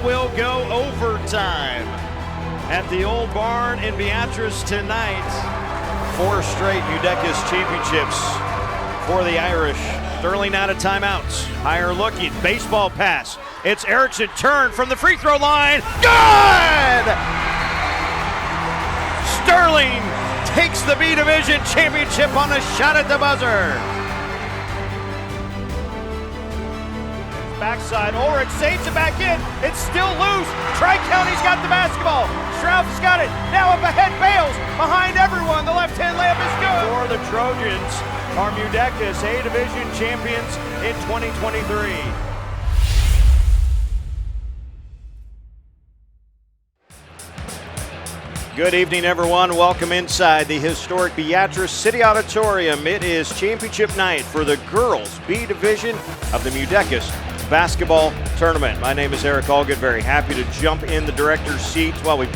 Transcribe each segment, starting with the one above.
will go overtime at the old barn in Beatrice tonight. 4 straight MUDECAS championships for the Irish. Sterling out of timeouts. Higher looking, baseball pass. It's Erickson turn from the free throw line. Good! Sterling takes the B Division championship on a shot at the buzzer. Backside, Ulrich saves it back in. It's still loose. Tri-County's got the basketball. Strauss got it. Now up ahead, Bales behind everyone. The left-hand layup is good. For the Trojans are MUDECAS A Division champions in 2023. Good evening, everyone. Welcome inside the historic Beatrice City Auditorium. It is championship night for the girls B Division of the MUDECAS basketball tournament. My name is Eric Allgood. Very happy to jump in the director's seat. Well, we've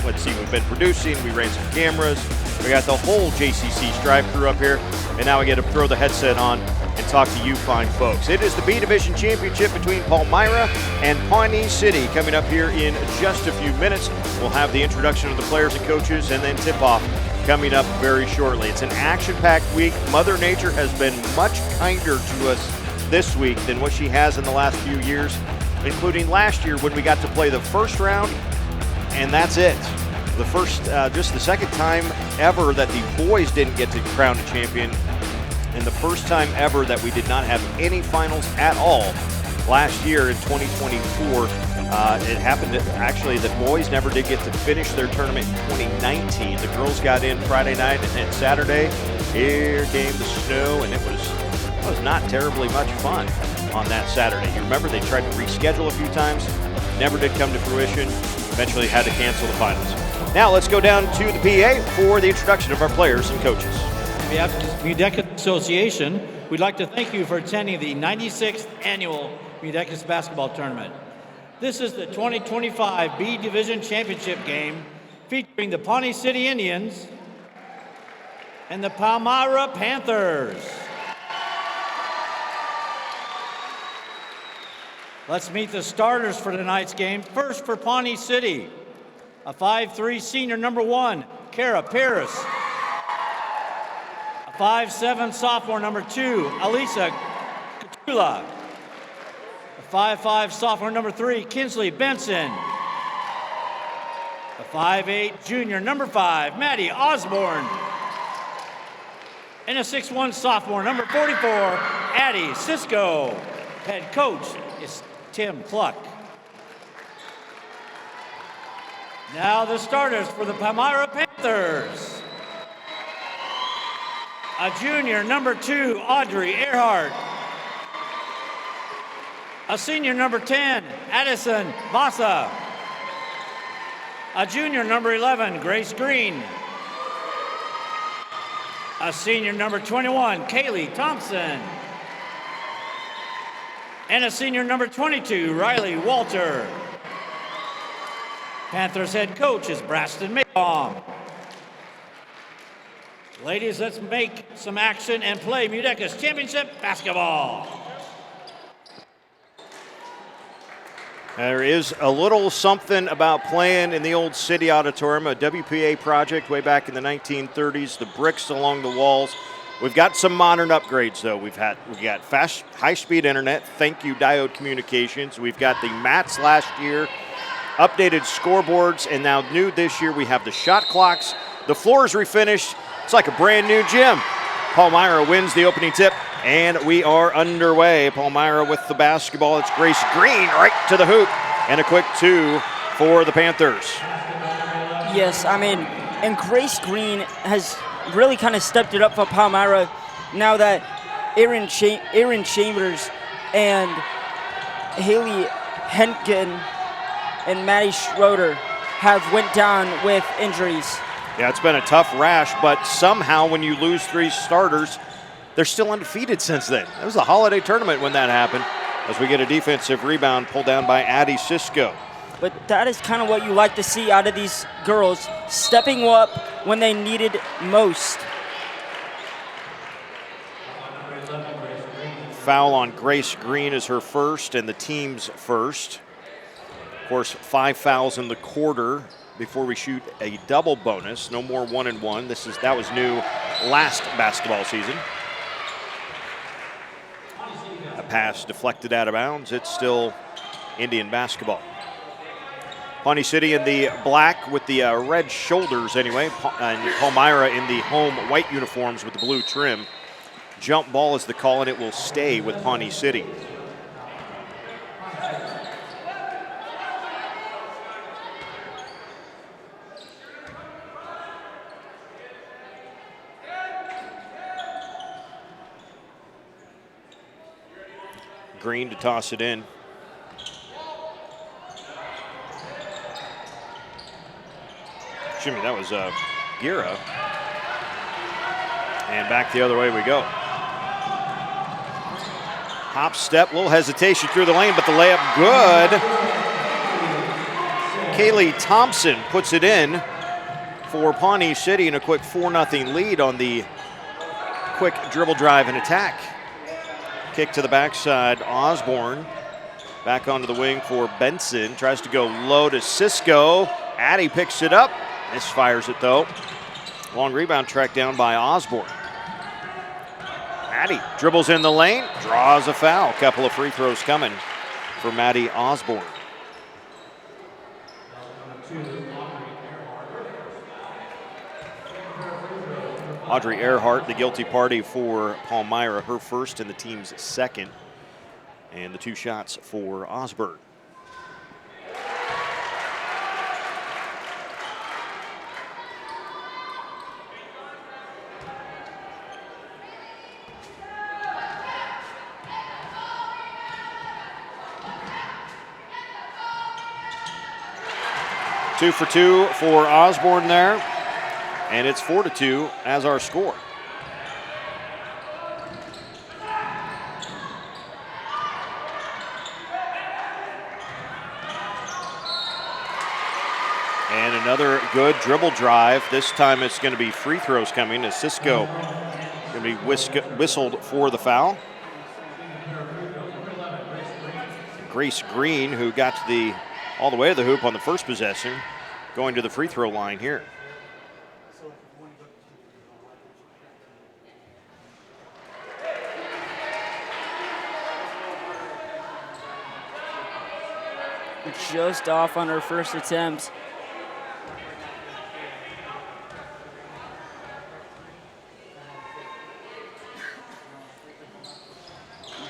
been producing. We ran some cameras. We got the whole JCC Striv crew up here, and now we get to throw the headset on and talk to you fine folks. It is the B Division championship between Palmyra and Pawnee City coming up here in just a few minutes. We'll have the introduction of the players and coaches and then tip-off coming up very shortly. It's an action-packed week. Mother Nature has been much kinder to us this week than what she has in the last few years, including last year when we got to play the first round, and that's it. The first, just the second time ever that the boys didn't get to crown a champion, and the first time ever that we did not have any finals at all last year in 2024. It happened to, actually, the boys never did get to finish their tournament in 2019. The girls got in Friday night, and then Saturday, here came the snow, and it was not terribly much fun on that Saturday. You remember they tried to reschedule a few times, never did come to fruition, eventually had to cancel the finals. Now let's go down to the PA for the introduction of our players and coaches. On behalf of the MUDECAS Association, we'd like to thank you for attending the 96th Annual MUDECAS Basketball Tournament. This is the 2025 B Division Championship game featuring the Pawnee City Indians and the Palmyra Panthers. Let's meet the starters for tonight's game. First for Pawnee City, a 5'3" senior number 1, Kara Paris. A 5'7" sophomore number 2, Alisa Katula. A 5'5" sophomore number 3, Kinsley Benson. A 5'8" junior number 5, Maddie Osborne. And a 6'1" sophomore number 44, Addie Cisco. Head coach is Tim Cluck. Now the starters for the Palmyra Panthers. A junior number 2, Audrey Earhart. A senior number 10, Addison Vasa. A junior number 11, Grace Green. A senior number 21, Kaylee Thompson. And a senior number 22, Riley Walter. Panthers head coach is Braston Maybaum. Ladies, let's make some action and play MUDECAS Championship basketball. There is a little something about playing in the old City Auditorium, a WPA project way back in the 1930s, the bricks along the walls. We've got some modern upgrades, though. We got fast, high-speed internet. Thank you, Diode Communications. We've got the mats last year, updated scoreboards, and now new this year we have the shot clocks. The floor is refinished. It's like a brand new gym. Palmyra wins the opening tip, and we are underway. Palmyra with the basketball. It's Grace Green right to the hoop, and a quick 2 for the Panthers. Yes, and Grace Green has really kind of stepped it up for Palmyra now that Erin Chambers and Haley Henkin and Maddie Schroeder have went down with injuries. Yeah, it's been a tough rash, but somehow when you lose 3 starters, they're still undefeated since then. It was a holiday tournament when that happened, as we get a defensive rebound pulled down by Addie Cisco. But that is kind of what you like to see out of these girls, stepping up when they needed most. Foul on Grace Green is her first and the team's first. Of course, 5 fouls in the quarter before we shoot a double bonus. No more 1-and-1. That was new last basketball season. A pass deflected out of bounds. It's still Indian basketball. Pawnee City in the black with the red shoulders anyway, and Palmyra in the home white uniforms with the blue trim. Jump ball is the call, and it will stay with Pawnee City. Green to toss it in. Excuse me, that was Gira. And back the other way we go. Hop step, little hesitation through the lane, but the layup good. Kaylee Thompson puts it in for Pawnee City in a quick 4-0 lead on the quick dribble drive and attack. Kick to the backside, Osborne. Back onto the wing for Benson. Tries to go low to Cisco. Addy picks it up. Misfires it though. Long rebound tracked down by Osborne. Addy dribbles in the lane, draws a foul. Couple of free throws coming for Maddie Osborne. Audrey Earhart, the guilty party for Palmyra, her first and the team's second. And the 2 shots for Osborne. Two for 2 for Osborne there. And it's 4-2 as our score. And another good dribble drive. This time it's going to be free throws coming as Cisco going to be whistled for the foul. Grace Green, who got to all the way to the hoop on the first possession, going to the free throw line here. Just off on her first attempt.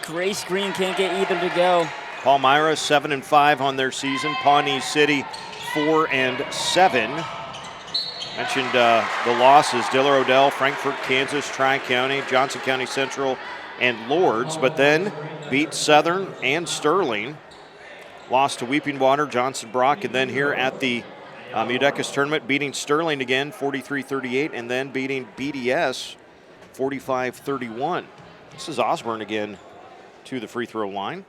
Grace Green can't get either to go. Palmyra 7-5 on their season. Pawnee City 4-7. Mentioned the losses: Diller Odell, Frankfort, Kansas, Tri-County, Johnson County Central, and Lourdes, but then beat Southern and Sterling. Lost to Weeping Water, Johnson Brock, and then here at the MUDECAS tournament, beating Sterling again 43-38, and then beating BDS 45-31. This is Osborne again to the free throw line.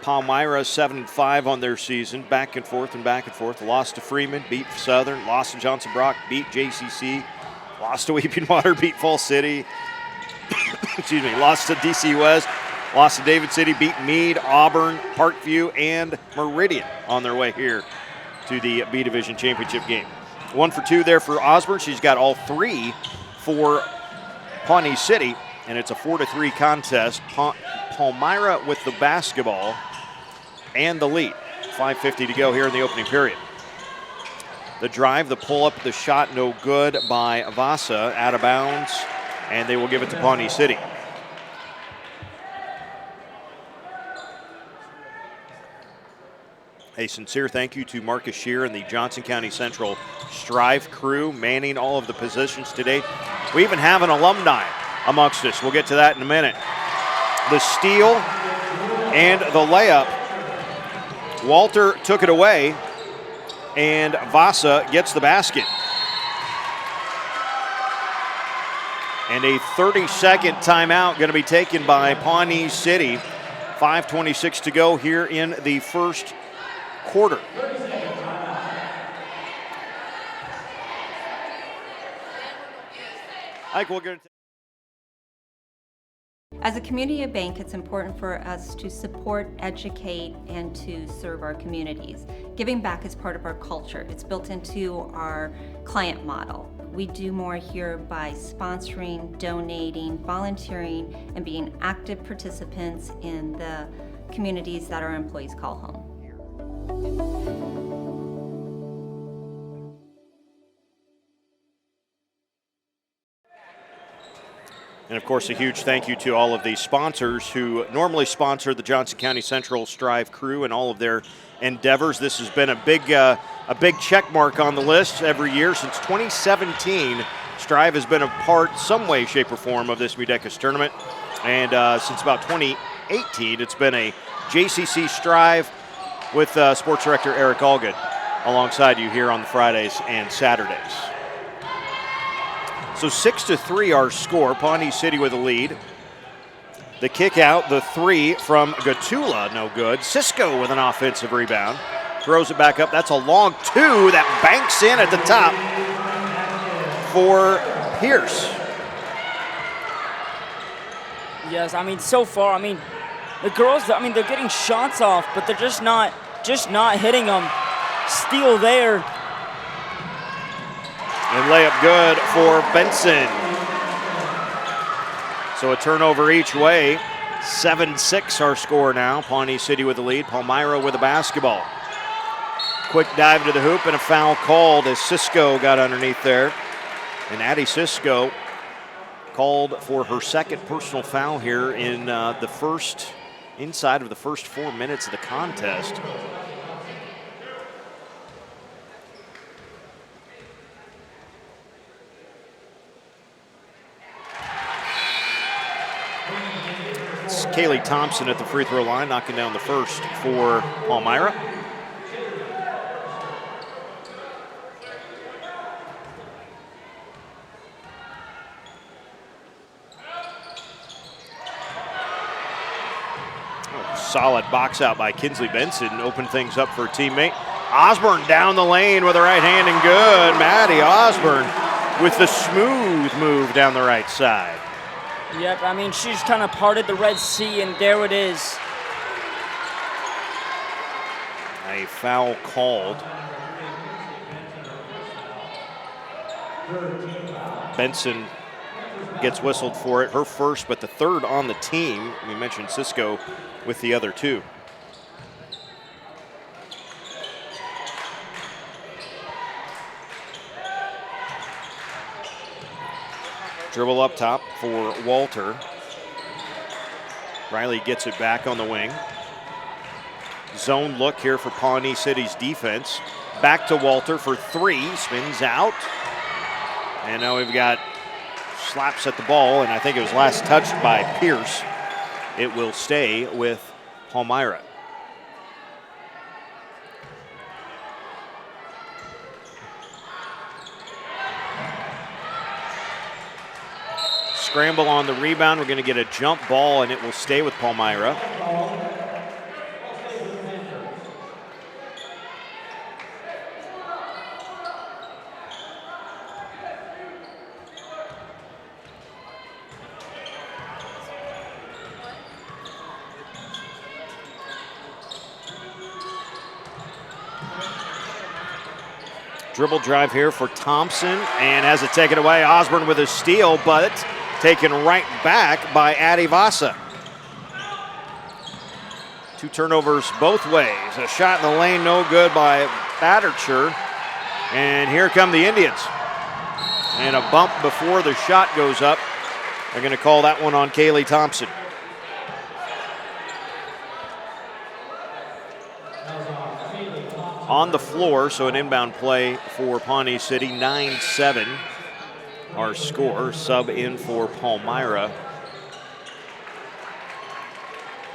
Palmyra 7-5 on their season, back and forth and back and forth. Lost to Freeman, beat Southern, lost to Johnson Brock, beat JCC, lost to Weeping Water, beat Fall City. Excuse me, lost to DC West, lost to David City, beat Meade, Auburn, Parkview, and Meridian on their way here to the B Division Championship game. 1 for 2 there for Osborne. She's got all 3 for Pawnee City, and it's a 4-3 contest. Palmyra with the basketball and the lead. 5:50 to go here in the opening period. The drive, the pull-up, the shot, no good by Vasa, out of bounds, and they will give it to Pawnee City. A sincere thank you to Marcus Shear and the Johnson County Central Striv crew manning all of the positions today. We even have an alumni amongst us. We'll get to that in a minute. The steal and the layup. Walter took it away, and Vasa gets the basket. And a 30-second timeout going to be taken by Pawnee City. 5:26 to go here in the first quarter. I think we're going to As a community bank, it's important for us to support, educate, and to serve our communities. Giving back is part of our culture. It's built into our client model. We do more here by sponsoring, donating, volunteering, and being active participants in the communities that our employees call home. And of course, a huge thank you to all of the sponsors who normally sponsor the Johnson County Central Striv crew and all of their endeavors. This has been a big check mark on the list every year since 2017. Striv has been a part, some way, shape, or form of this MUDECAS tournament. And since about 2018, it's been a JCC Striv with Sports Director Eric Allgood alongside you here on the Fridays and Saturdays. So 6-3 our score. Pawnee City with a lead. The kick out, the three from Gatula, no good. Cisco with an offensive rebound. Throws it back up. That's a long two that banks in at the top for Pierce. Yes, I mean, so far, I mean, the girls, I mean, they're getting shots off, but they're just not hitting them. Steal there. And layup good for Benson. So a turnover each way. 7-6 our score now. Pawnee City with the lead. Palmyra with the basketball. Quick dive to the hoop and a foul called as Cisco got underneath there. And Addie Cisco called for her second personal foul here in inside of the first 4 minutes of the contest. It's Kaylee Thompson at the free throw line, knocking down the first for Palmyra. Solid box out by Kinsley Benson, opened things up for a teammate. Osborne down the lane with the right hand and good. Maddie Osborne with the smooth move down the right side. Yep, I mean, she's kind of parted the Red Sea, and there it is. A foul called. Benson gets whistled for it, her first, but the third on the team. We mentioned Cisco with the other two. Dribble up top for Walter. Riley gets it back on the wing. Zone look here for Pawnee City's defense. Back to Walter for three, spins out. And now we've got slaps at the ball, and I think it was last touched by Pierce. It will stay with Palmyra. Scramble on the rebound. We're going to get a jump ball, and it will stay with Palmyra. Dribble drive here for Thompson, and has it taken away. Osborne with a steal, but taken right back by Addie Vasa. Two turnovers both ways. A shot in the lane, no good by Beatrice. And here come the Indians. And a bump before the shot goes up. They're going to call that one on Kaylee Thompson. On the floor, so an inbound play for Pawnee City, 9-7. Our score, sub in for Palmyra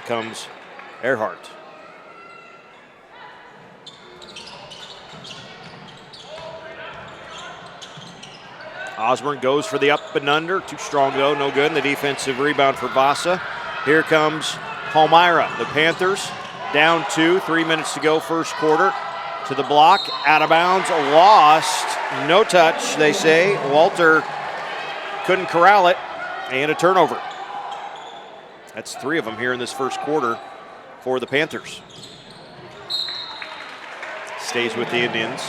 comes Earhart. Osborne goes for the up and under, too strong though, no good. And the defensive rebound for Vasa. Here comes Palmyra, the Panthers, down 2, 3 minutes to go, first quarter. To the block, out of bounds, lost, no touch, they say. Walter couldn't corral it, and a turnover. That's 3 of them here in this first quarter for the Panthers. Stays with the Indians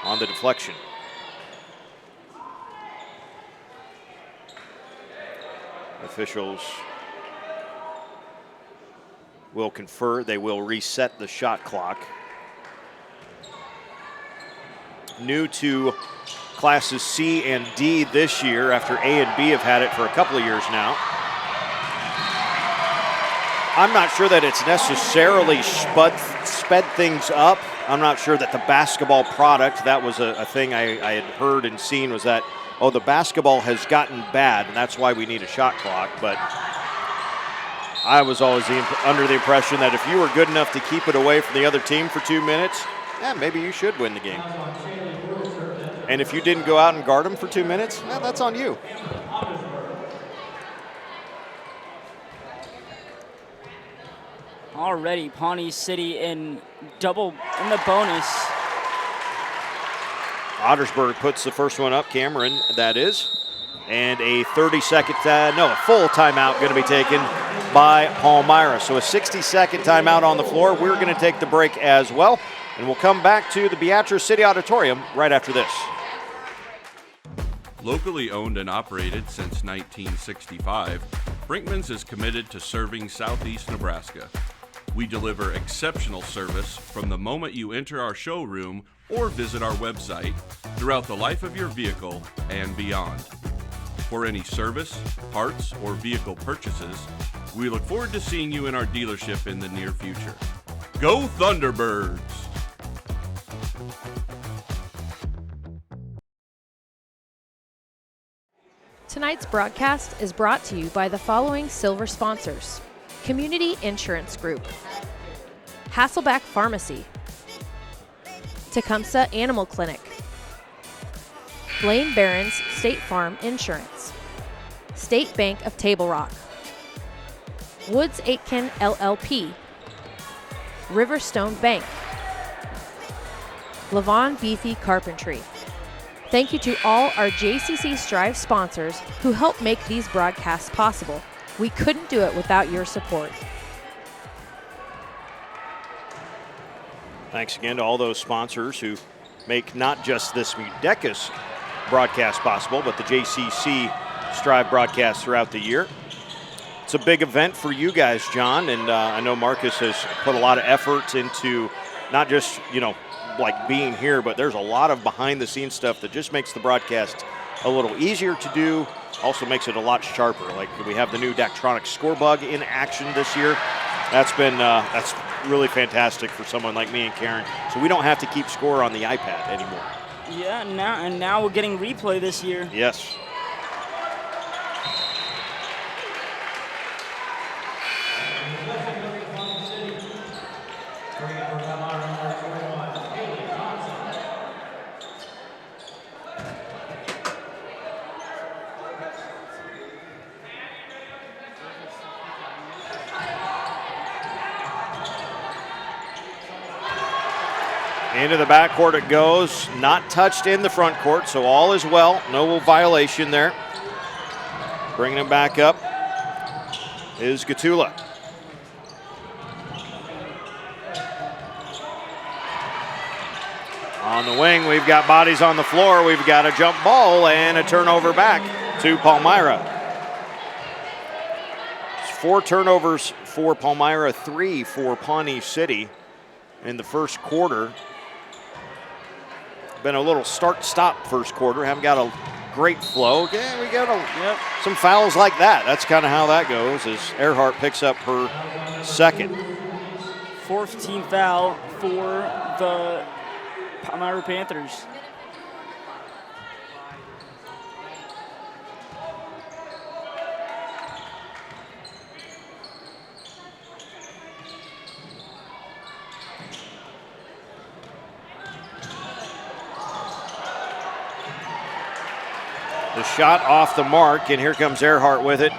on the deflection. Officials will confer. They will reset the shot clock. New to classes C and D this year after A and B have had it for a couple of years now. I'm not sure that it's necessarily sped things up. I'm not sure that the basketball product, that was a thing I had heard and seen, was that, oh, the basketball has gotten bad and that's why we need a shot clock. But I was always under the impression that if you were good enough to keep it away from the other team for 2 minutes, yeah, maybe you should win the game. And if you didn't go out and guard them for 2 minutes, well, that's on you. Already, Pawnee City in the bonus. Auditorium puts the first one up, Cameron, that is. And a 30-second, a full timeout going to be taken by Palmyra. So a 60-second timeout on the floor. We're going to take the break as well. And we'll come back to the Beatrice City Auditorium right after this. Locally owned and operated since 1965, Brinkman's is committed to serving Southeast Nebraska. We deliver exceptional service from the moment you enter our showroom or visit our website throughout the life of your vehicle and beyond. For any service, parts, or vehicle purchases, we look forward to seeing you in our dealership in the near future. Go Thunderbirds! Tonight's broadcast is brought to you by the following silver sponsors: Community Insurance Group, Hasselback Pharmacy, Tecumseh Animal Clinic, Blaine Barron's State Farm Insurance, State Bank of Table Rock, Woods Aitken LLP, Riverstone Bank, Levon Beathy Carpentry. Thank you to all our JCC Striv sponsors who help make these broadcasts possible. We couldn't do it without your support. Thanks again to all those sponsors who make not just this MUDECAS broadcast possible, but the JCC Striv broadcast throughout the year. It's a big event for you guys, John, and I know Marcus has put a lot of effort into not just, like being here, but there's a lot of behind-the-scenes stuff that just makes the broadcast a little easier to do, also makes it a lot sharper. Like we have the new Daktronics score bug in action this year. That's really fantastic for someone like me and Karen, so we don't have to keep score on the iPad anymore. Yeah, now we're getting replay this year. Yes. Into the backcourt it goes, not touched in the front court, so all is well. No violation there. Bringing it back up is Gatula. On the wing, we've got bodies on the floor. We've got a jump ball and a turnover back to Palmyra. It's 4 turnovers for Palmyra, 3 for Pawnee City in the first quarter. Been a little start-stop first quarter. Haven't got a great flow. Yeah, we got some fouls like that. That's kind of how that goes as Earhart picks up her second. 4th team foul for the Palmyra Panthers. The shot off the mark, and here comes Earhart with it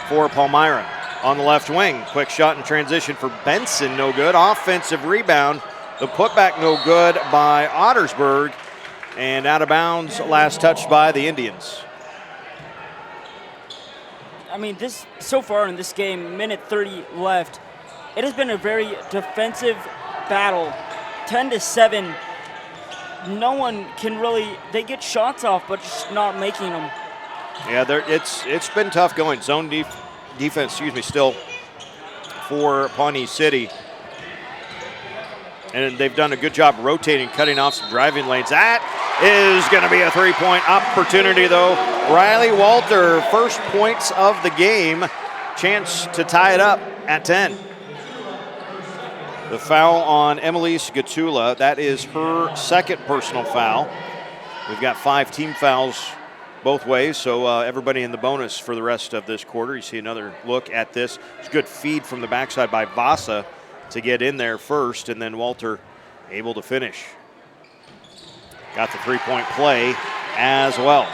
for Palmyra. On the left wing, quick shot in transition for Benson, no good. Offensive rebound, the putback no good by Auditorium, and out of bounds, last touched by the Indians. I mean, this so far in this game, minute 30 left, it has been a very defensive battle. 10-7. No one can really, they get shots off, but just not making them. Yeah, it's been tough going. Zone defense, still for Pawnee City. And they've done a good job rotating, cutting off some driving lanes. That is going to be a three-point opportunity, though. Riley Walter, first points of the game. Chance to tie it up at 10. The foul on Emelise Gatula. That is her second personal foul. We've got 5 team fouls both ways, so everybody in the bonus for the rest of this quarter. You see another look at this. It's a good feed from the backside by Vasa to get in there first, and then Walter able to finish. Got the three-point play as well.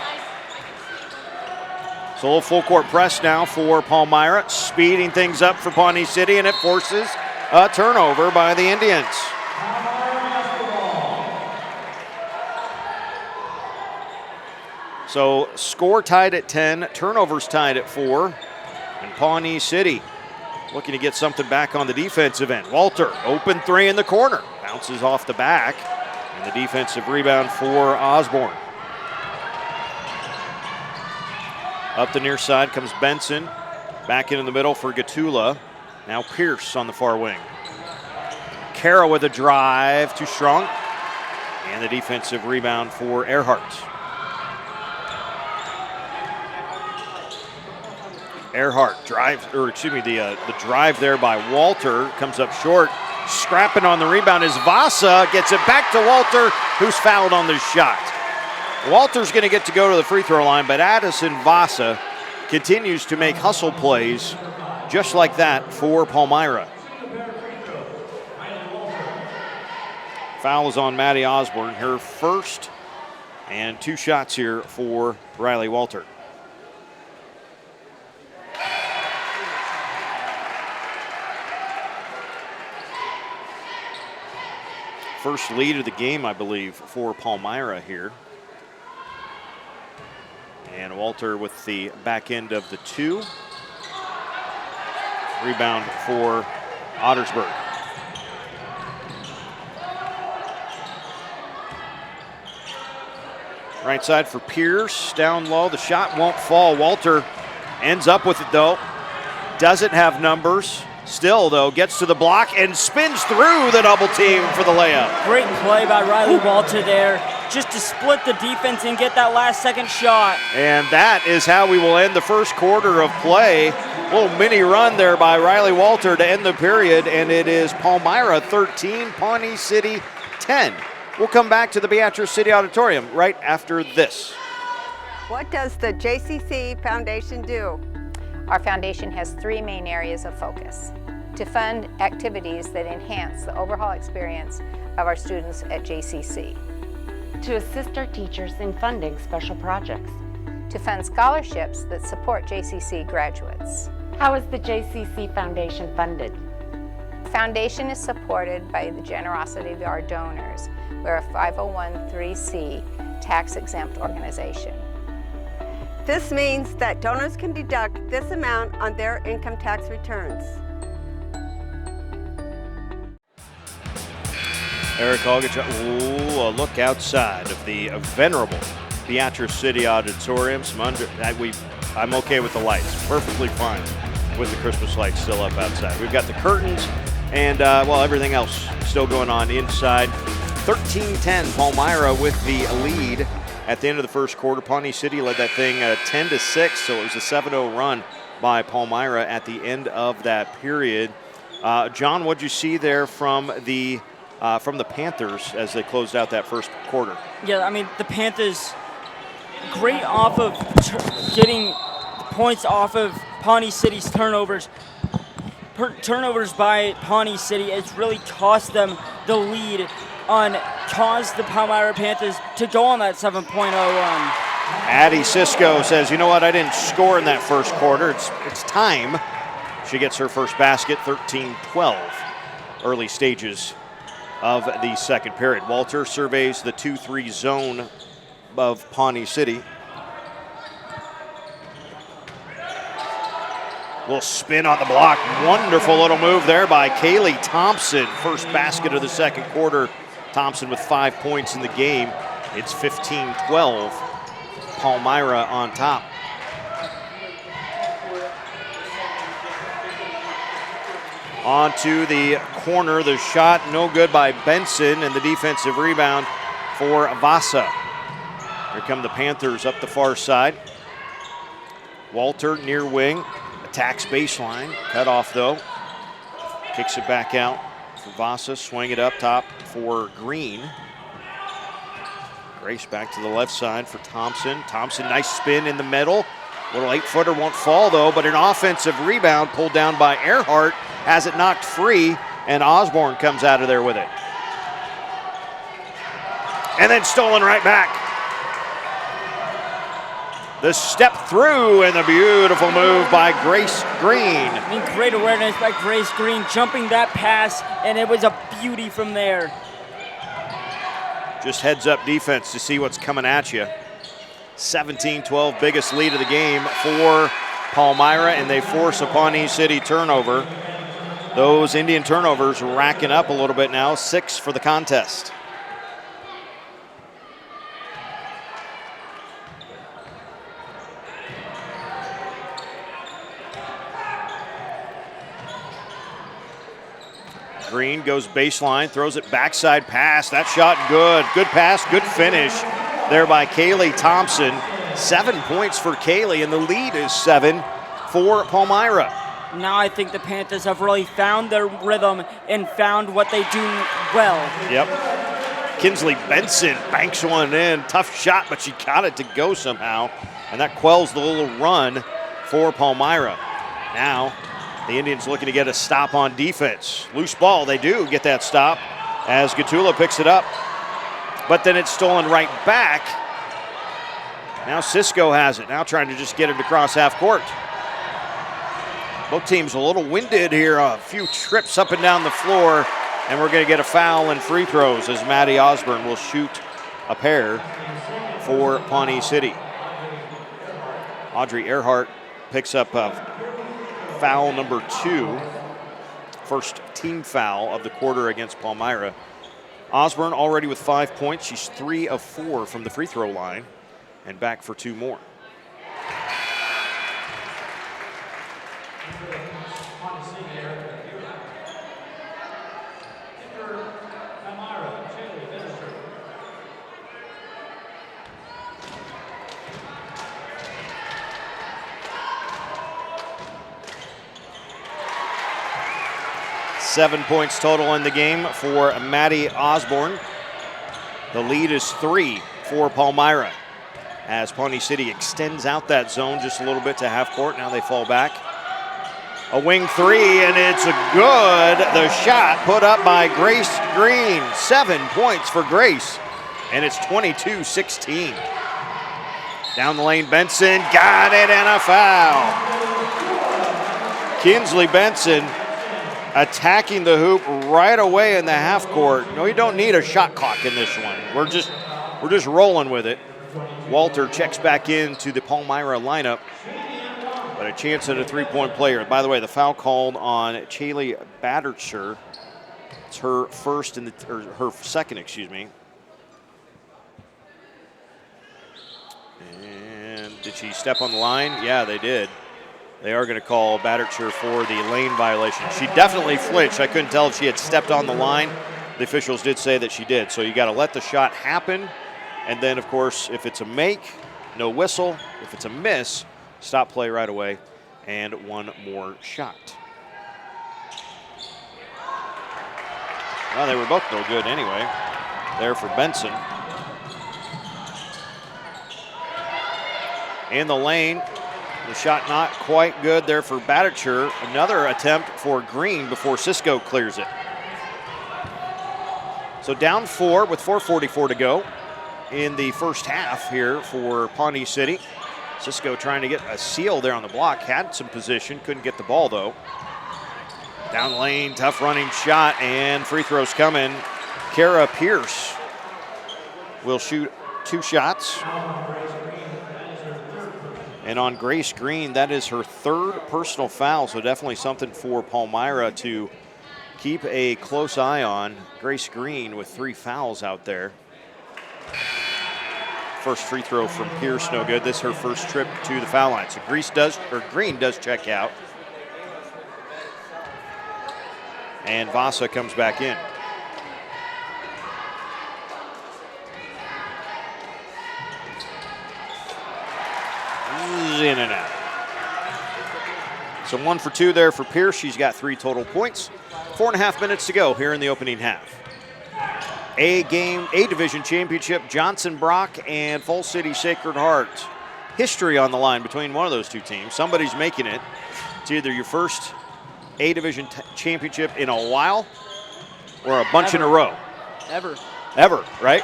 So a little full court press now for Palmyra, speeding things up for Pawnee City, and it forces a turnover by the Indians. So score tied at 10, turnovers tied at 4, and Pawnee City looking to get something back on the defensive end. Walter, open three in the corner, bounces off the back, and the defensive rebound for Osborne. Up the near side comes Benson, back into the middle for Gatula. Now Pierce on the far wing. Carroll with a drive, too strong, and the defensive rebound for Earhart. Earhart drives, the drive there by Walter comes up short. Scrapping on the rebound is Vasa, gets it back to Walter, who's fouled on this shot. Walter's going to get to go to the free throw line, but Addison Vasa continues to make hustle plays just like that for Palmyra. Foul is on Maddie Osborne, her first, and 2 shots here for Riley Walter. First lead of the game, I believe, for Palmyra here. And Walter with the back end of the 2. Rebound for Ottersburg. Right side for Pierce, down low. The shot won't fall. Walter ends up with it, though. Doesn't have numbers. Still, though, gets to the block and spins through the double team for the layup. Great play by Riley Walter there, just to split the defense and get that last second shot. And that is how we will end the first quarter of play. A little mini run there by Riley Walter to end the period, and it is Palmyra 13, Pawnee City 10. We'll come back to the Beatrice City Auditorium right after this. What does the JCC Foundation do? Our foundation has 3 main areas of focus: to fund activities that enhance the overall experience of our students at JCC, to assist our teachers in funding special projects, to fund scholarships that support JCC graduates. How is the JCC Foundation funded? The foundation is supported by the generosity of our donors. We're a 501(c)(3) tax-exempt organization. This means that donors can deduct this amount on their income tax returns. Eric Algach, a look outside of the venerable Beatrice City Auditorium. I'm okay with the lights, perfectly fine with the Christmas lights still up outside. We've got the curtains and, everything else still going on inside. 13-10, Palmyra with the lead. At the end of the first quarter, Pawnee City led that thing 10-6, so it was a 7-0 run by Palmyra at the end of that period. John, what'd you see there from the Panthers as they closed out that first quarter? Yeah, I mean, the Panthers, great off of getting points off of Pawnee City's turnovers. Turnovers by Pawnee City has really cost them the lead caused the Palmyra Panthers to go on that 7.0 run. Addie Cisco says, you know what, I didn't score in that first quarter. It's time. She gets her first basket, 13-12, early stages of the second period. Walter surveys the 2-3 zone of Pawnee City. Little spin on the block. Wonderful little move there by Kaylee Thompson. First basket of the second quarter. Thompson with 5 points in the game. It's 15-12. Palmyra on top. On to the corner. The shot no good by Benson, and the defensive rebound for Vasa. Here come the Panthers up the far side. Walter near wing. Attacks baseline. Cut off though. Kicks it back out for Vasa. Swing it up top for Green. Grace back to the left side for Thompson. Thompson, nice spin in the middle. Little 8-footer won't fall though, but an offensive rebound pulled down by Earhart. Has it knocked free, and Osborne comes out of there with it. And then stolen right back. The step through and the beautiful move by Grace Green. I mean, great awareness by Grace Green, jumping that pass, and it was a beauty from there. Just heads up defense to see what's coming at you. 17-12, biggest lead of the game for Palmyra, and they force a Pawnee City turnover. Those Indian turnovers racking up a little bit now, 6 for the contest. Green goes baseline, throws it backside pass. That shot good. Good pass, good finish there by Kaylee Thompson. 7 points for Kaylee, and the lead is 7 for Palmyra. Now I think the Panthers have really found their rhythm and found what they do well. Yep. Kinsley Benson banks one in. Tough shot, but she got it to go somehow. And that quells the little run for Palmyra. Now, the Indians looking to get a stop on defense. Loose ball, they do get that stop as Gatula picks it up. But then it's stolen right back. Now Cisco has it. Now trying to just get it across half court. Both teams a little winded here. A few trips up and down the floor. And we're going to get a foul and free throws as Maddie Osborne will shoot a pair for Pawnee City. Audrey Earhart picks up foul number 2. First team foul of the quarter against Palmyra. Osborne already with 5 points. She's 3 of 4 from the free throw line and back for 2 more. Seven points total in the game for Maddie Osborne. The lead is 3 for Palmyra as Pawnee City extends out that zone just a little bit to half court. Now they fall back. A wing 3, and it's good. The shot put up by Grace Green. 7 points for Grace, and it's 22-16. Down the lane, Benson got it, and a foul. Kinsley Benson attacking the hoop right away in the half court. No, you don't need a shot clock in this one. We're just rolling with it. Walter checks back into the Palmyra lineup, but a chance at a three-point player. By the way, the foul called on Chaley Battercher. It's her first or her second, excuse me. And did she step on the line? Yeah, they did. They are going to call Battercher for the lane violation. She definitely flinched. I couldn't tell if she had stepped on the line. The officials did say that she did. So you got to let the shot happen. And then, of course, if it's a make, no whistle. If it's a miss, stop play right away and one more shot. Well, they were both no good anyway. There for Benson. In the lane. The shot not quite good there for Battercher. Another attempt for Green before Cisco clears it. So down 4 with 4:44 to go in the first half here for Pawnee City. Cisco trying to get a seal there on the block. Had some position, couldn't get the ball though. Down lane, tough running shot, and free throws coming. Kara Pierce will shoot 2 shots. And on Grace Green, that is her third personal foul, so definitely something for Palmyra to keep a close eye on. Grace Green with 3 fouls out there. First free throw from Pierce, no good. This is her first trip to the foul line. So Green does check out. And Vasa comes back in. In and out. So 1 for 2 there for Pierce. She's got 3 total points. 4.5 minutes to go here in the opening half. A Division Championship, Johnson Brock and Fall City Sacred Heart. History on the line between one of those two teams. Somebody's making it. It's either your first A Division championship in a while or a bunch in a row. Ever, right?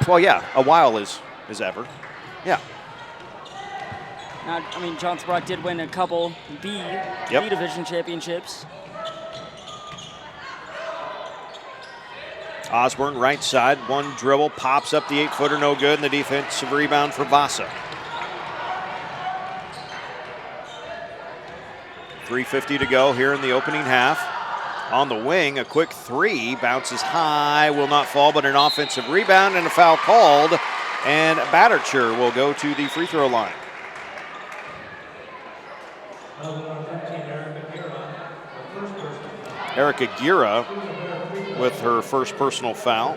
Well, yeah, a while is ever. Yeah. I mean, Johnson Brock did win a couple B Division championships. Osborne, right side, 1 dribble, pops up the 8-footer, no good, and the defensive rebound for Vasa. 3:50 to go here in the opening half. On the wing, a quick 3, bounces high, will not fall, but an offensive rebound and a foul called, and Beatrice will go to the free throw line. Erica Gira with her first personal foul.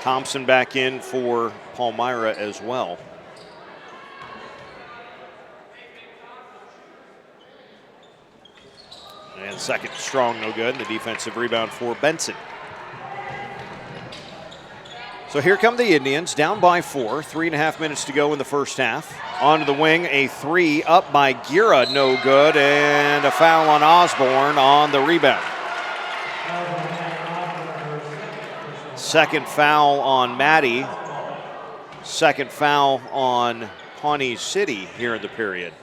Thompson back in for Palmyra as well. And second strong, no good. And the defensive rebound for Benson. So here come the Indians, down by 4. 3.5 minutes to go in the first half. Onto the wing, a 3 up by Gira, no good. And a foul on Osborne on the rebound. Second foul on Maddie. Second foul on Pawnee City here in the period.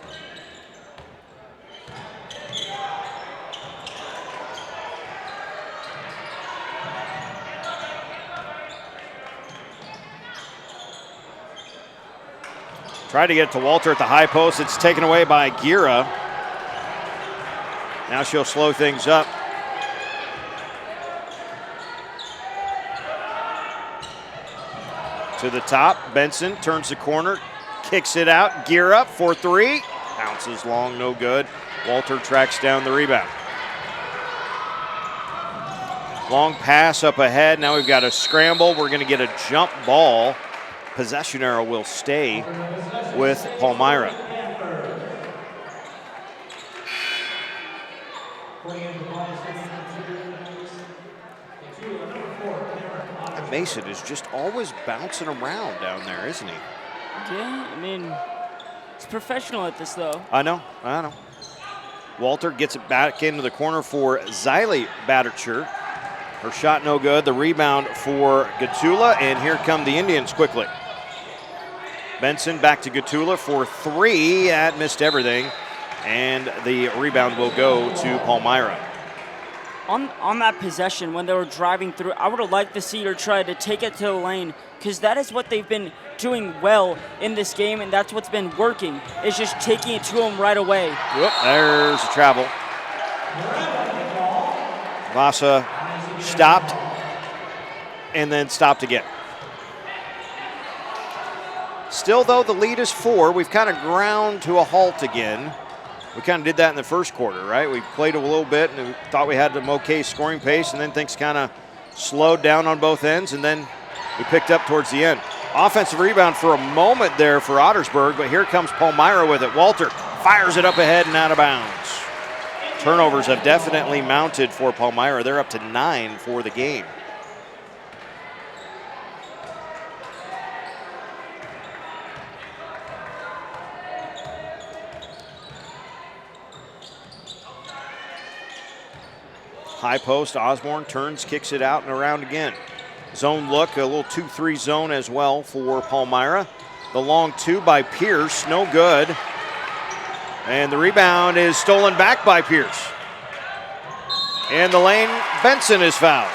Tried to get it to Walter at the high post. It's taken away by Gira. Now she'll slow things up. To the top, Benson turns the corner, kicks it out. Gira for 3. Bounces long, no good. Walter tracks down the rebound. Long pass up ahead. Now we've got a scramble. We're going to get a jump ball. Possession arrow will stay with Palmyra. Mason is just always bouncing around down there, isn't he? Yeah, I mean, he's professional at this, though. I know. Walter gets it back into the corner for Xylee Beatrice. Her shot no good. The rebound for Gatula, and here come the Indians quickly. Benson back to Gatula for 3. That missed everything, and the rebound will go to Palmyra. On that possession, when they were driving through, I would have liked to see her try to take it to the lane, because that is what they've been doing well in this game, and that's what's been working, is just taking it to them right away. Whoop, there's a travel. Vasa stopped and then stopped again. Still, though, the lead is 4. We've kind of ground to a halt again. We kind of did that in the first quarter, right? We played a little bit and we thought we had an okay scoring pace, and then things kind of slowed down on both ends, and then we picked up towards the end. Offensive rebound for a moment there for Ottersburg, but here comes Palmyra with it. Walter fires it up ahead and out of bounds. Turnovers have definitely mounted for Palmyra. They're up to 9 for the game. High post, Osborne turns, kicks it out and around again. Zone look, a little 2-3 zone as well for Palmyra. The long two by Pierce, no good. And the rebound is stolen back by Pierce. In the lane, Benson is fouled.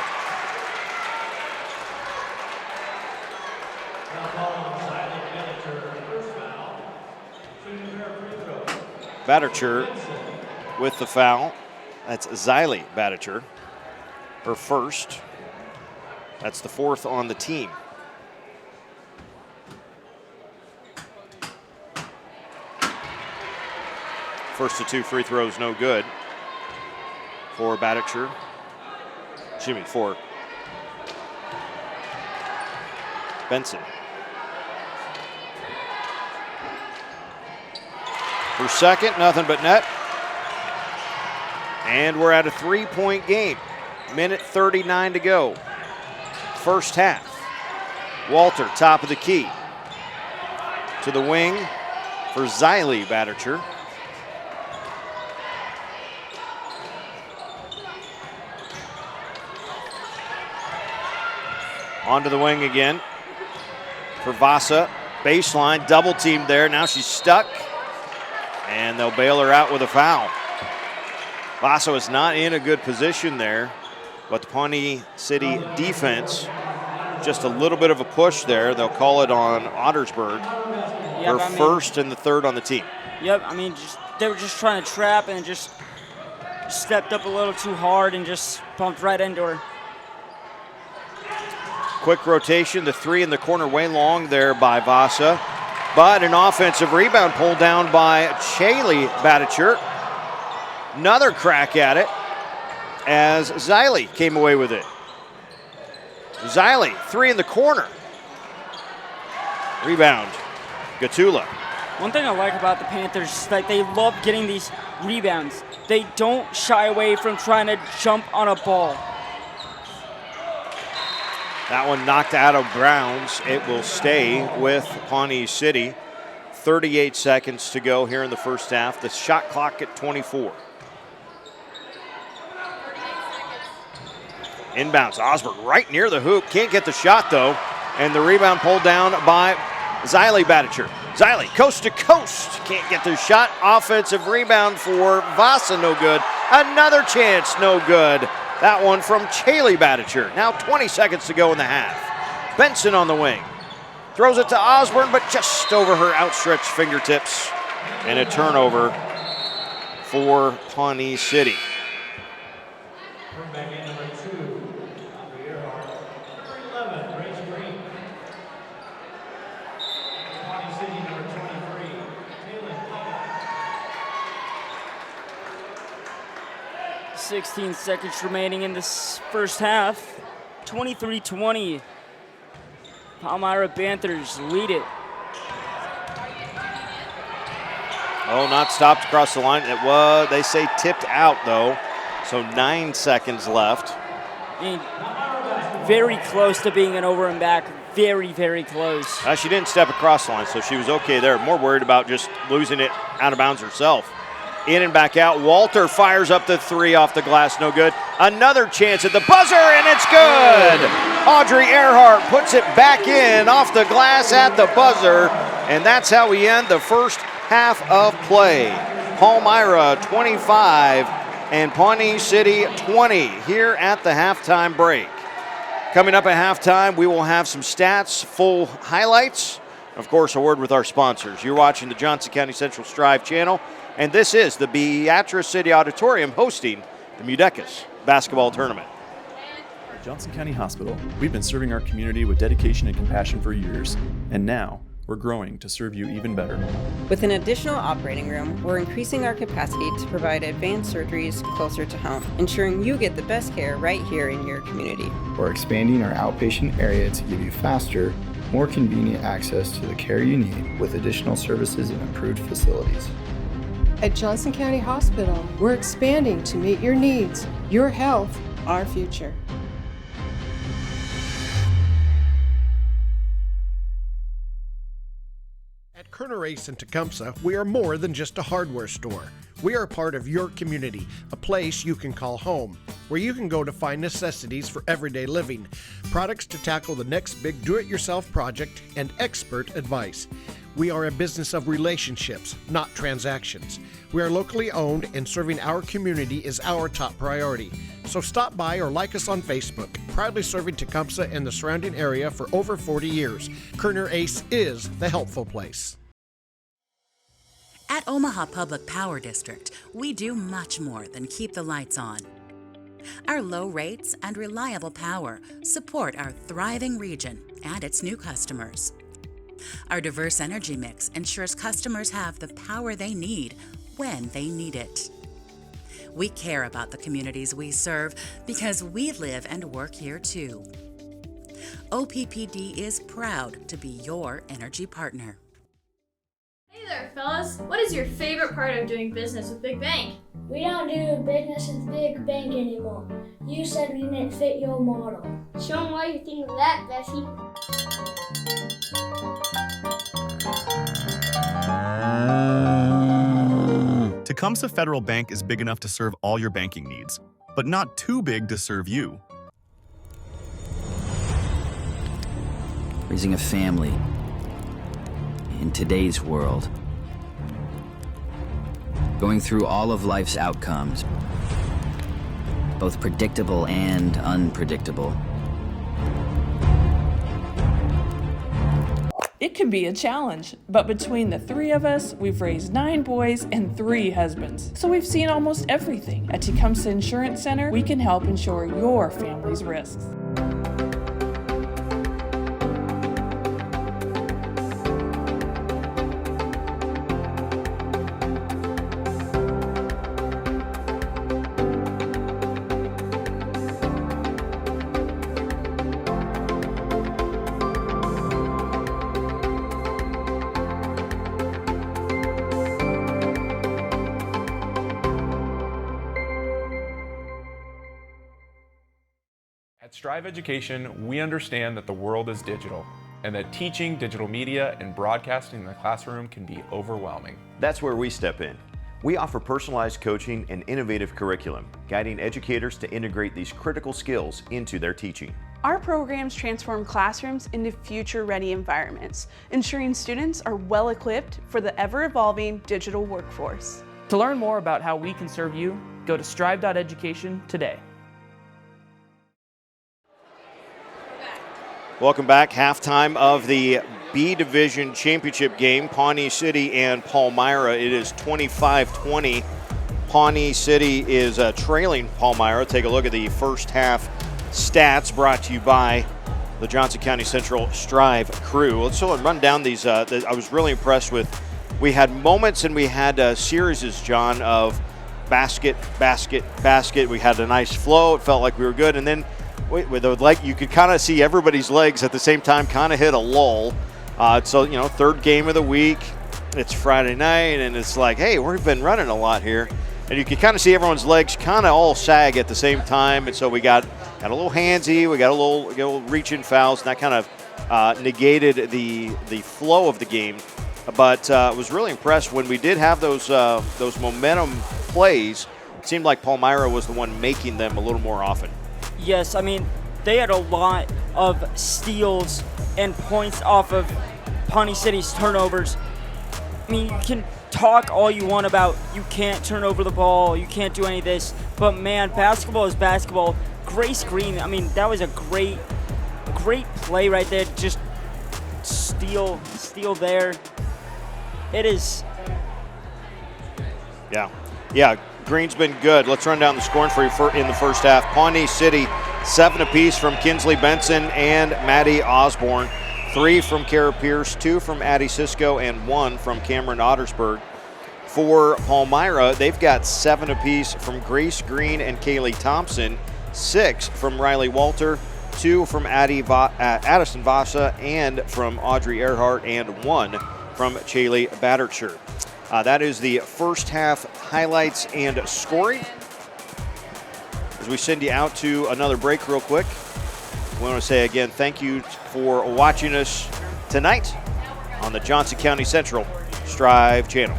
Beatrice with the foul. That's Xylee Beatrice, her first. That's the fourth on the team. First of 2 free throws, no good for Beatrice. Excuse me, for Benson. Her second, nothing but net. And we're at a 3-point game. Minute 39 to go. First half. Walter, top of the key. To the wing for Xylee Beatrice. Onto the wing again for Vasa. Baseline, double team there. Now she's stuck. And they'll bail her out with a foul. Vasa is not in a good position there, but the Pawnee City defense, just a little bit of a push there. They'll call it on Ottersburg. Her first and the third on the team. Yep, they were just trying to trap and just stepped up a little too hard and just bumped right into her. Quick rotation, the three in the corner way long there by Vasa. But an offensive rebound pulled down by Xylee Beatrice. Another crack at it as Xylee came away with it. Xylee, three in the corner. Rebound, Gatula. One thing I like about the Panthers is that they love getting these rebounds. They don't shy away from trying to jump on a ball. That one knocked out of bounds. It will stay with Pawnee City. 38 seconds to go here in the first half. The shot clock at 24. Inbounds, Osborne right near the hoop. Can't get the shot though. And the rebound pulled down by Xylee Beatrice. Xylee, coast to coast. Can't get the shot. Offensive rebound for Vasa, no good. Another chance, no good. That one from Xylee Beatrice. Now 20 seconds to go in the half. Benson on the wing. Throws it to Osborne, but just over her outstretched fingertips. And a turnover for Pawnee City. 16 seconds remaining in this first half. 23-20. Palmyra Panthers lead it. Oh, not stopped across the line. It was, they say, tipped out though. So 9 seconds left. And very close to being an over and back. Very, very close. She didn't step across the line, so she was okay there. More worried about just losing it out of bounds herself. In and back out. Walter fires up the three off the glass, no good. Another chance at the buzzer, and it's good. Audrey Earhart puts it back in off the glass at the buzzer, and that's how we end the first half of play. Palmyra 25 and Pawnee City 20 here at the halftime break. Coming up at halftime, we will have some stats, full highlights, of course, a word with our sponsors. You're watching the Johnson County Central Striv channel. And this is the Beatrice City Auditorium hosting the MUDECAS basketball tournament. At Johnson County Hospital, we've been serving our community with dedication and compassion for years, and now we're growing to serve you even better. With an additional operating room, we're increasing our capacity to provide advanced surgeries closer to home, ensuring you get the best care right here in your community. We're expanding our outpatient area to give you faster, more convenient access to the care you need with additional services and improved facilities. At Johnson County Hospital, we're expanding to meet your needs, your health, our future. At Kerner Ace in Tecumseh, we are more than just a hardware store. We are part of your community, a place you can call home. where you can go to find necessities for everyday living, products to tackle the next big do-it-yourself project, and expert advice. We are a business of relationships, not transactions. We are locally owned, and serving our community is our top priority. So stop by or like us on Facebook. Proudly serving Tecumseh and the surrounding area for over 40 years. Kerner Ace is the helpful place. At Omaha Public Power District, we do much more than keep the lights on. Our low rates and reliable power support our thriving region and its new customers. Our diverse energy mix ensures customers have the power they need when they need it. We care about the communities we serve because we live and work here too. OPPD is proud to be your energy partner. Hey there, fellas. What is your favorite part of doing business with Big Bank? We don't do business with Big Bank anymore. You said we didn't fit your model. Show them why you think of that, Bessie. Tecumseh Federal Bank is big enough to serve all your banking needs, but not too big to serve you. Raising a family in today's world, going through all of life's outcomes, both predictable and unpredictable. It can be a challenge, but between the three of us, we've raised 9 boys and 3 husbands. So we've seen almost everything. At Tecumseh Insurance Center, we can help insure your family's risks. At Striv Education, we understand that the world is digital and that teaching digital media and broadcasting in the classroom can be overwhelming. That's where we step in. We offer personalized coaching and innovative curriculum, guiding educators to integrate these critical skills into their teaching. Our programs transform classrooms into future-ready environments, ensuring students are well-equipped for the ever-evolving digital workforce. To learn more about how we can serve you, go to strive.education today. Welcome back. Halftime of the B Division Championship game, Pawnee City and Palmyra. It is 25-20. Pawnee City is trailing Palmyra. Take a look at the first half stats brought to you by the Johnson County Central Striv crew. Let's run down these. I was really impressed with. We had moments and we had series, John, of basket, basket, basket. We had a nice flow. It felt like we were good. And then with the leg, you could kind of see everybody's legs at the same time kind of hit a lull. So, third game of the week. It's Friday night, and it's like, hey, we've been running a lot here. And you can kind of see everyone's legs kind of all sag at the same time. And so we got a little handsy. We got a little reach-in fouls, and that kind of negated the flow of the game. But I was really impressed when we did have those momentum plays. It seemed like Palmyra was the one making them a little more often. Yes, I mean, they had a lot of steals and points off of Pawnee City's turnovers. I mean, you can talk all you want about you can't turn over the ball, you can't do any of this, but man, basketball is basketball. Grace Green, I mean, that was a great play right there. Just steal there. It is. Yeah. Green's been good. Let's run down the scoring for you in the first half. Pawnee City, 7 apiece from Kinsley Benson and Maddie Osborne. 3 from Kara Pierce, 2 from Addie Cisco, and 1 from Cameron Ottersberg. For Palmyra, they've got 7 apiece from Grace Green and Kaylee Thompson, 6 from Riley Walter, 2 from Addison Vasa, and from Audrey Earhart, and 1 from Chaley Battertscher. That is the first half highlights and scoring. As we send you out to another break real quick, we want to say again thank you for watching us tonight on the Johnson County Central Striv channel.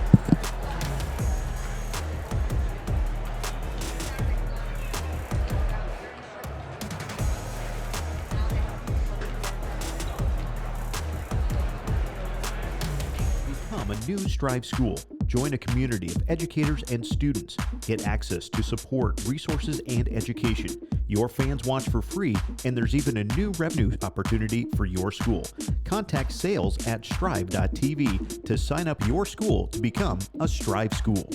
new Striv school. Join a community of educators and students. Get access to support, resources, and education. Your fans watch for free, and there's even a new revenue opportunity for your school. Contact sales at striv.tv to sign up your school to become a Striv school.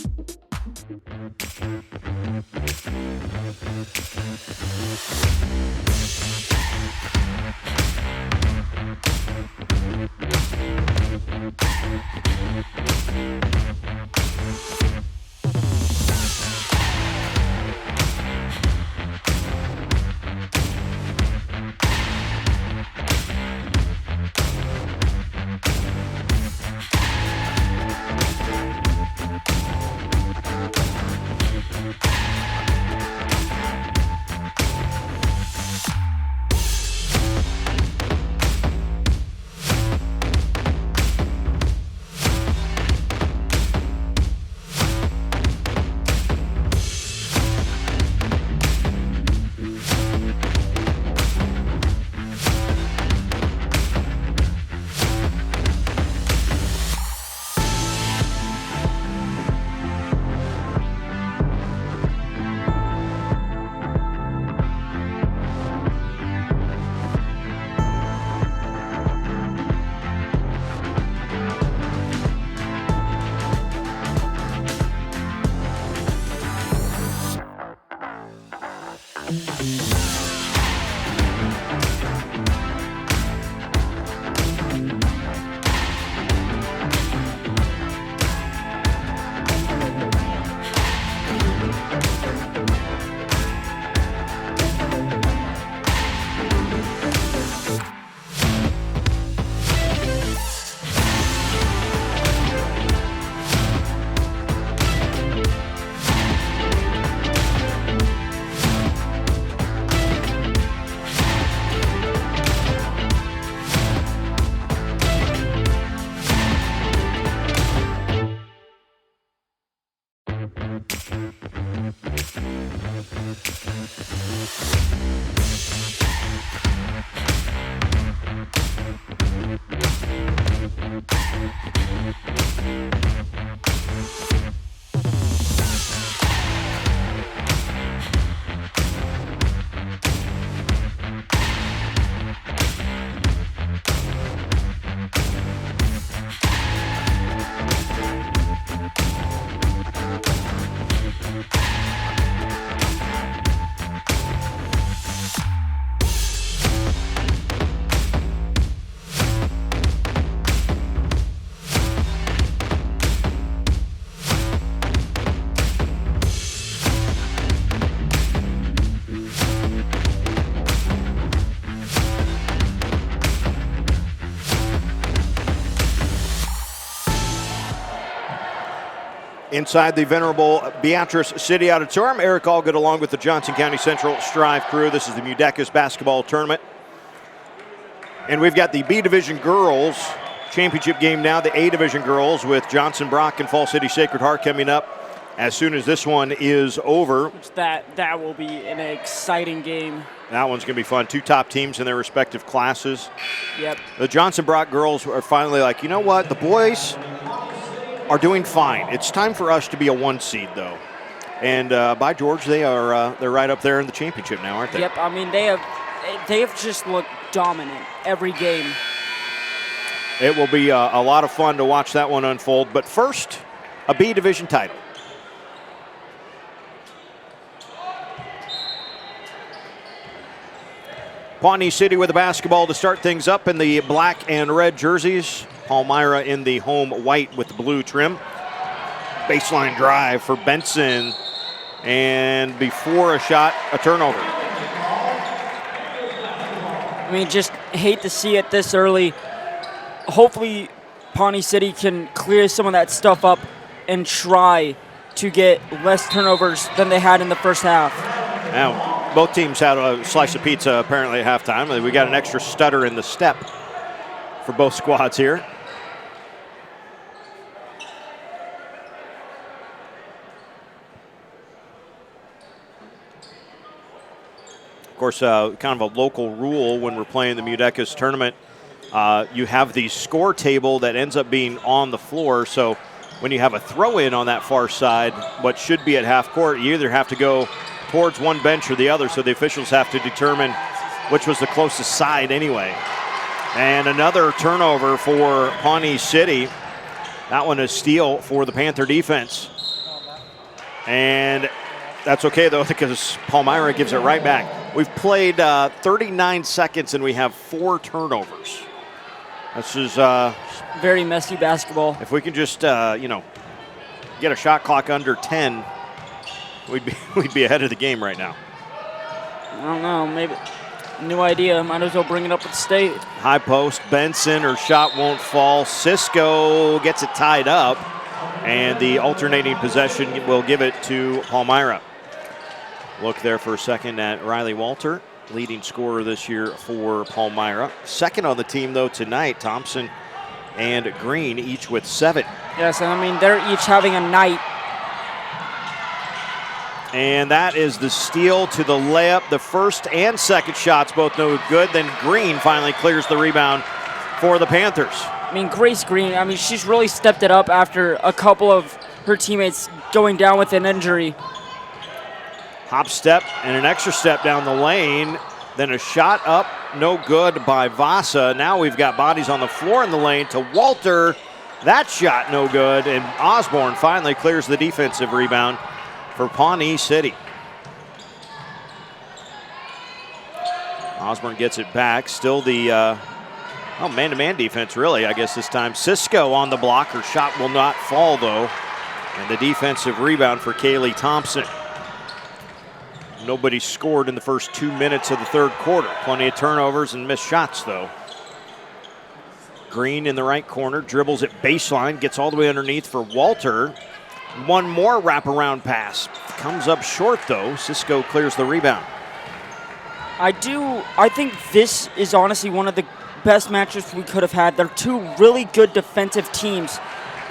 Inside the venerable Beatrice City Auditorium, Eric Allgood along with the Johnson County Central Striv crew. This is the MUDECAS basketball tournament. And we've got the B Division girls championship game now, the A Division girls with Johnson Brock and Fall City Sacred Heart coming up as soon as this one is over. That will be an exciting game. That one's going to be fun. Two top teams in their respective classes. Yep. The Johnson Brock girls are finally like, you know what, the boys are doing fine. It's time for us to be a 1 seed, though. And by George, they're right up there in the championship now, aren't they? Yep. I mean, they have just looked dominant every game. It will be a lot of fun to watch that one unfold. But first, a B Division title. Pawnee City with the basketball to start things up in the black and red jerseys. Palmyra in the home white with the blue trim. Baseline drive for Benson. And before a shot, a turnover. I mean, just hate to see it this early. Hopefully, Pawnee City can clear some of that stuff up and try to get less turnovers than they had in the first half. Now, both teams had a slice of pizza apparently at halftime. We got an extra stutter in the step for both squads here. Of course, kind of a local rule when we're playing the MUDECAS tournament. you have the score table that ends up being on the floor. So when you have a throw-in on that far side, what should be at half court, you either have to go towards one bench or the other, so the officials have to determine which was the closest side anyway. And another turnover for Pawnee City. That one is steal for the Panther defense. And that's okay, though, because Palmyra gives it right back. We've played 39 seconds, and we have 4 turnovers. This is very messy basketball. If we can just, get a shot clock under 10, we'd be ahead of the game right now. I don't know, maybe. New idea. Might as well bring it up with State. High post, Benson, her shot won't fall. Cisco gets it tied up, and the alternating possession will give it to Palmyra. Look there for a second at Riley Walter, leading scorer this year for Palmyra. Second on the team, though, tonight, Thompson and Green, each with 7. Yes, and I mean, they're each having a night. And that is the steal to the layup. The first and second shots both no good. Then Green finally clears the rebound for the Panthers. I mean, Grace Green, she's really stepped it up after a couple of her teammates going down with an injury. Hop step and an extra step down the lane. Then a shot up, no good by Vasa. Now we've got bodies on the floor in the lane to Walter. That shot no good, and Osborne finally clears the defensive rebound for Pawnee City. Osborne gets it back. Still the man-to-man defense, really, I guess this time. Cisco on the block. Her shot will not fall, though. And the defensive rebound for Kaylee Thompson. Nobody scored in the first 2 minutes of the third quarter. Plenty of turnovers and missed shots, though. Green in the right corner, dribbles at baseline, gets all the way underneath for Walter. One more wraparound pass. Comes up short, though. Cisco clears the rebound. I think this is honestly one of the best matches we could have had. They're 2 really good defensive teams,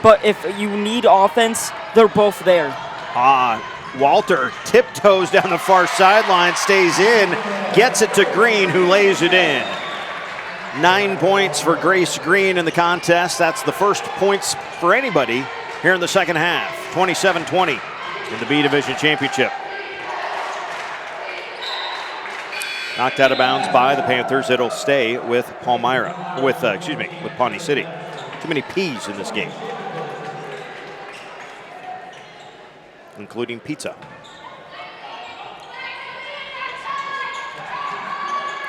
but if you need offense, they're both there. Walter tiptoes down the far sideline, stays in, gets it to Green, who lays it in. 9 points for Grace Green in the contest. That's the first points for anybody here in the second half. 27-20 in the B Division Championship. Knocked out of bounds by the Panthers. It'll stay with Palmyra, with Pawnee City. Too many P's in this game, including pizza.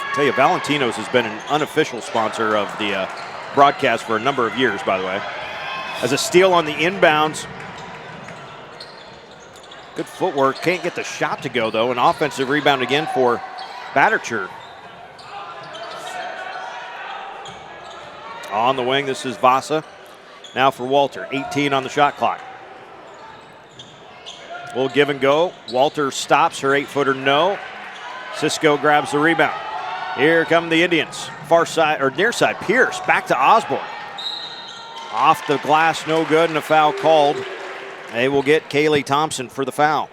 I tell you, Valentino's has been an unofficial sponsor of the broadcast for a number of years, by the way. As a steal on the inbounds. Good footwork. Can't get the shot to go, though. An offensive rebound again for Beatrice. On the wing, this is Vasa. Now for Walter. 18 on the shot clock. We'll give and go. Walter stops her 8-footer, no. Cisco grabs the rebound. Here come the Indians. Far side, or near side, Pierce back to Osborne. Off the glass, no good, and a foul called. They will get Kaylee Thompson for the foul.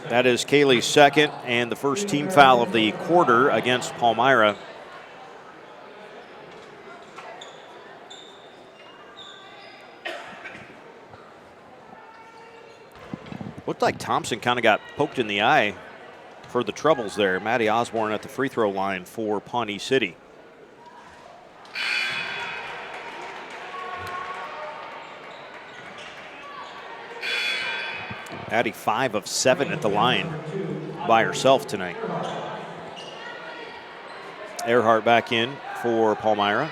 That is Kaylee's second and the first team foul of the quarter against Palmyra. Looked like Thompson kind of got poked in the eye for the troubles there. Maddie Osborne at the free throw line for Pawnee City. Maddie 5 of 7 at the line by herself tonight. Earhart back in for Palmyra.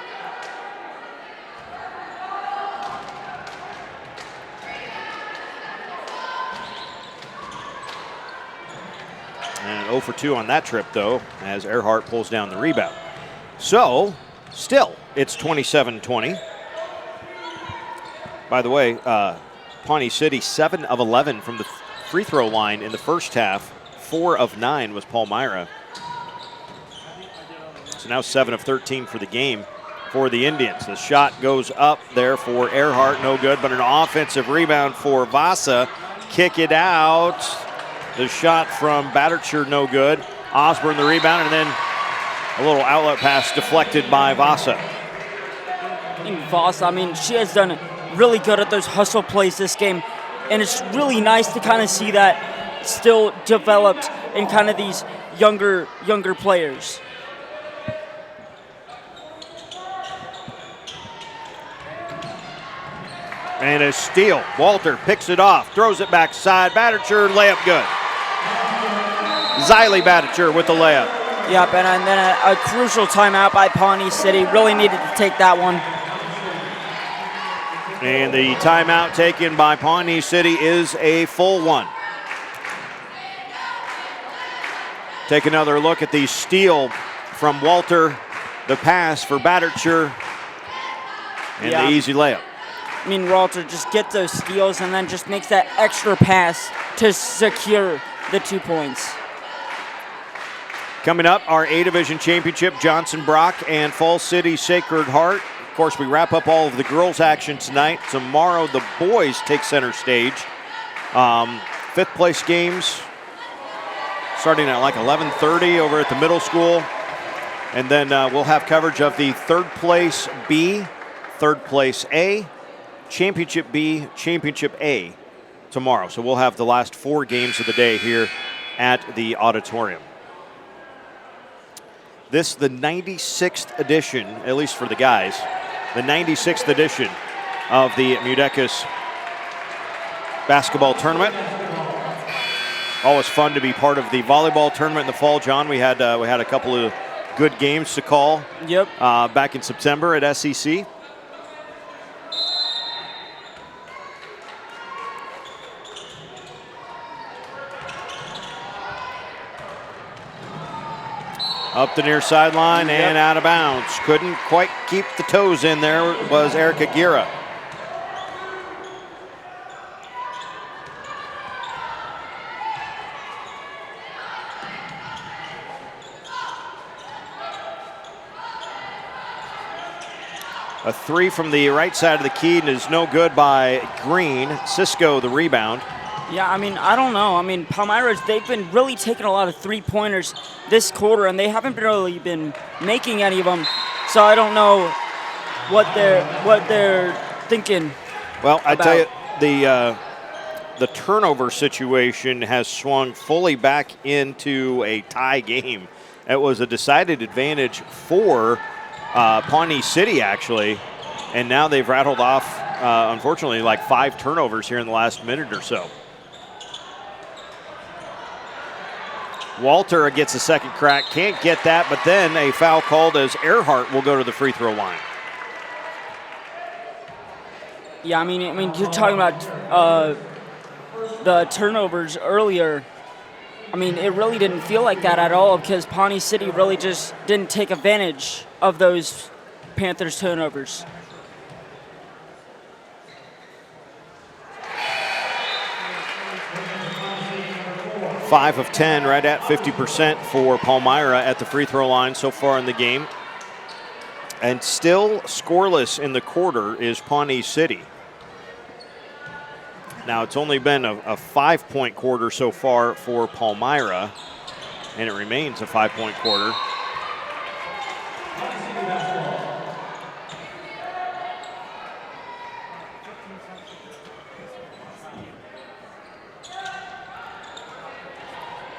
And 0 for 2 on that trip, though, as Earhart pulls down the rebound. So, still, it's 27-20. By the way, Pawnee City, 7 of 11 from the free throw line in the first half. 4 of 9 was Palmyra. So now 7 of 13 for the game for the Indians. The shot goes up there for Earhart, no good, but an offensive rebound for Vasa. Kick it out. The shot from Beatrice, no good. Osborne the rebound, and then a little outlet pass deflected by Vasa. And Vasa, I mean, she has done really good at those hustle plays this game, and it's really nice to kind of see that still developed in kind of these younger players. And a steal. Walter picks it off, throws it backside. Batiture, layup good. Xylee Batiture with the layup. Yep, and then a crucial timeout by Pawnee City. Really needed to take that one. And the timeout taken by Pawnee City is a full one. Take another look at the steal from Walter, the pass for Batiture, and the easy layup. I mean, Walter just gets those steals and then just makes that extra pass to secure the 2 points. Coming up, our A-Division Championship, Johnson Brock and Falls City Sacred Heart. Of course, we wrap up all of the girls' action tonight. Tomorrow, the boys take center stage. Fifth place games starting at like 11:30 over at the middle school. And then we'll have coverage of the third place B, third place A, Championship B, Championship A tomorrow. So we'll have the last 4 games of the day here at the Auditorium. This, the 96th edition, at least for the guys, the 96th edition of the MUDECAS basketball tournament. Always fun to be part of the volleyball tournament in the fall, John. We had a couple of good games to call. Yep. Back in September at SEC. Up the near sideline and out of bounds. Couldn't quite keep the toes in there was Erica Gira. A 3 from the right side of the key is no good by Green. Cisco the rebound. Yeah, I mean, I don't know. I mean, Palmyra, they've been really taking a lot of three-pointers this quarter, and they haven't really been making any of them. So I don't know what they're thinking. Well, I tell you, the turnover situation has swung fully back into a tie game. It was a decided advantage for Pawnee City, actually, and now they've rattled off, unfortunately, like 5 turnovers here in the last minute or so. Walter gets a second crack, can't get that, but then a foul called as Earhart will go to the free throw line. Yeah, I mean, you're talking about the turnovers earlier. I mean, it really didn't feel like that at all because Pawnee City really just didn't take advantage of those Panthers turnovers. Five of 10, right at 50% for Palmyra at the free throw line so far in the game. And still scoreless in the quarter is Pawnee City. Now, it's only been a 5-point quarter so far for Palmyra, and it remains a 5-point quarter.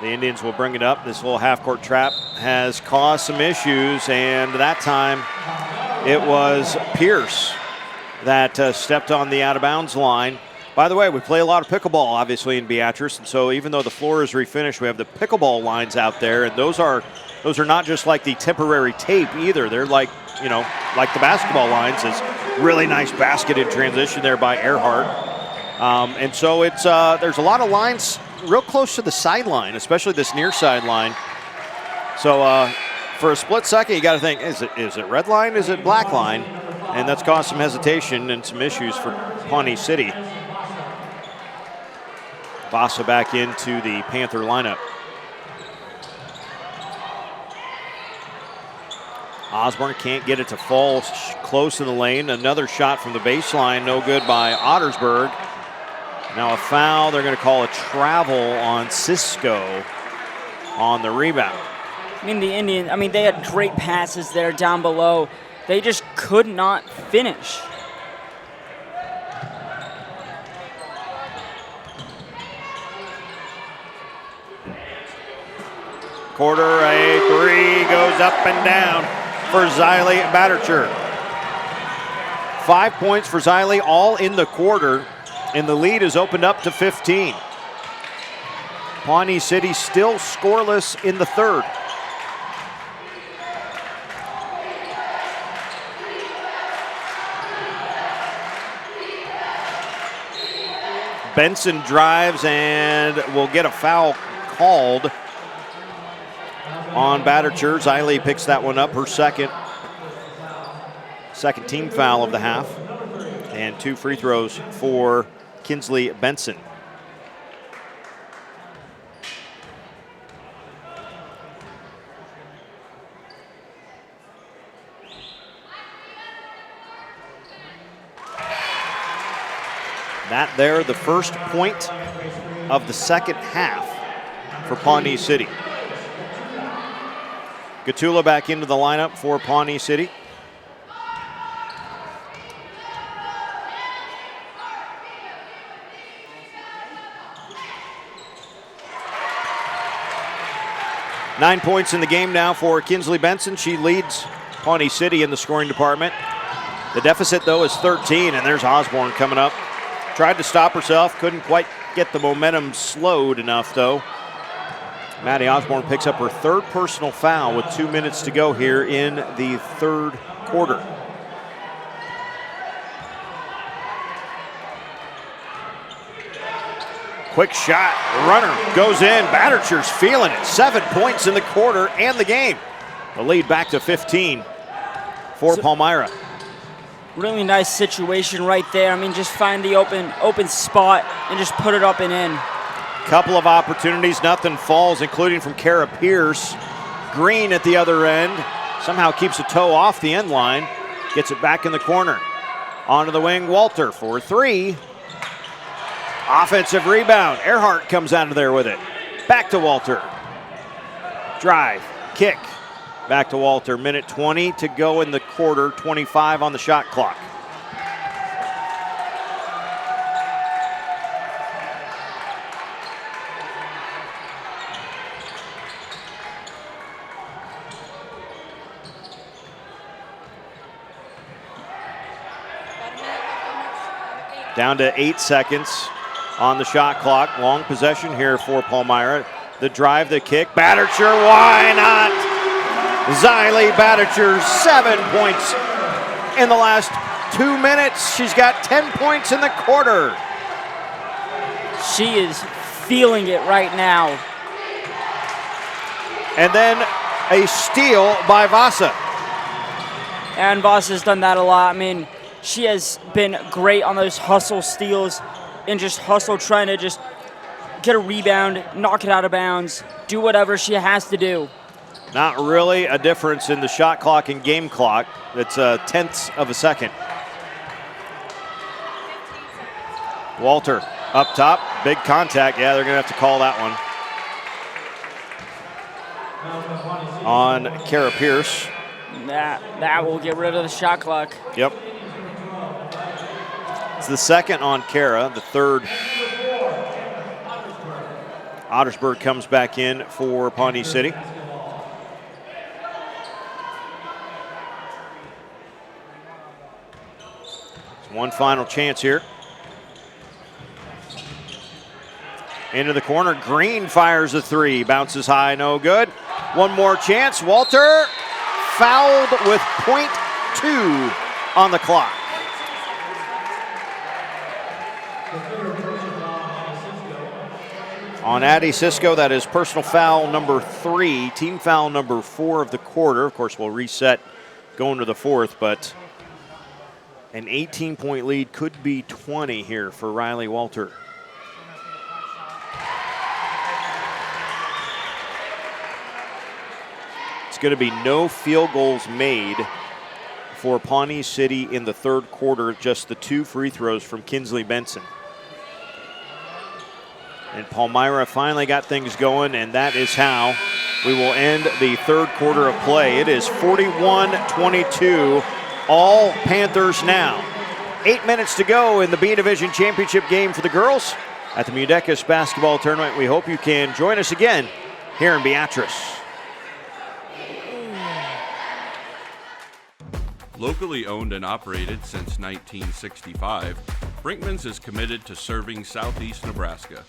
The Indians will bring it up. This little half-court trap has caused some issues, and that time it was Pierce that stepped on the out-of-bounds line. By the way, we play a lot of pickleball, obviously, in Beatrice, and so even though the floor is refinished, we have the pickleball lines out there, and those are not just like the temporary tape either. They're like, you know, like the basketball lines. It's really nice basketed transition there by Earhart. And so it's there's a lot of lines real close to the sideline, especially this near sideline. So for a split second, you got to think, is it red line? Is it black line? And that's caused some hesitation and some issues for Pawnee City. Vasa back into the Panther lineup. Osborne can't get it to fall close in the lane. Another shot from the baseline, no good by Ottersburg. Now a foul, they're going to call a travel on Cisco. on the rebound. I mean, the Indians, they had great passes there down below. They just could not finish. Quarter, a three goes up and down for Xylee Beatrice. 5 points for Xylee, all in the quarter, and the lead is opened up to 15. Pawnee City still scoreless in the third. Benson drives and will get a foul called on Beatrice. Xylee picks that one up, her second team foul of the half, and 2 free throws for Kinsley Benson. That there, the first point of the second half for Pawnee City. Gatula back into the lineup for Pawnee City. Nine points in the game now for Kinsley Benson. She leads Pawnee City in the scoring department. The deficit, though, is 13, and there's Osborne coming up. Tried to stop herself, couldn't quite get the momentum slowed enough, though. Maddie Osborne picks up her third personal foul with 2 minutes to go here in the third quarter. Quick shot, runner goes in. Beatrice's feeling it. 7 points in the quarter and the game. The lead back to 15 for Palmyra. Really nice situation right there. Just find the open spot and just put it up and in. Couple of opportunities, nothing falls, including from Kara Pierce. Green at the other end, somehow keeps a toe off the end line, gets it back in the corner. Onto the wing, Walter for 3. Offensive rebound, Earhart comes out of there with it. Back to Walter. Drive, kick. Back to Walter, minute 20 to go in the quarter, 25 on the shot clock. Down to 8 seconds on the shot clock. Long possession here for Palmyra. The drive, the kick. Beatrice, why not? Xylee Beatrice, 7 points in the last 2 minutes. She's got 10 points in the quarter. She is feeling it right now. And then a steal by Vasa. And Vasa's done that a lot. She has been great on those hustle steals and just hustle, trying to just get a rebound, knock it out of bounds, do whatever she has to do. Not really a difference in the shot clock and game clock. It's tenths of a second. Walter up top, big contact. Yeah, they're going to have to call that one on Kara Pierce. That will get rid of the shot clock. Yep. It's the second on Kara, the third. Ottersburg comes back in for Pawnee City. One final chance here. Into the corner, Green fires a 3, bounces high, no good. One more chance, Walter fouled with .2 on the clock. On Addie Cisco, that is personal foul number 3, team foul number 4 of the quarter. Of course, we'll reset going to the fourth, but an 18-point lead could be 20 here for Riley Walter. It's going to be no field goals made for Pawnee City in the third quarter, just the 2 free throws from Kinsley Benson. And Palmyra finally got things going, and that is how we will end the third quarter of play. It is 41-22, all Panthers now. 8 minutes to go in the B Division Championship game for the girls at the MUDECAS basketball tournament. We hope you can join us again here in Beatrice. Locally owned and operated since 1965, Brinkman's is committed to serving Southeast Nebraska.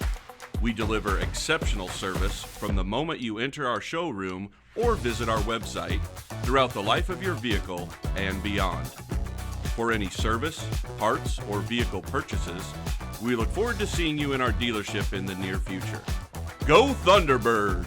We deliver exceptional service from the moment you enter our showroom or visit our website throughout the life of your vehicle and beyond. For any service, parts, or vehicle purchases, we look forward to seeing you in our dealership in the near future. Go Thunderbirds!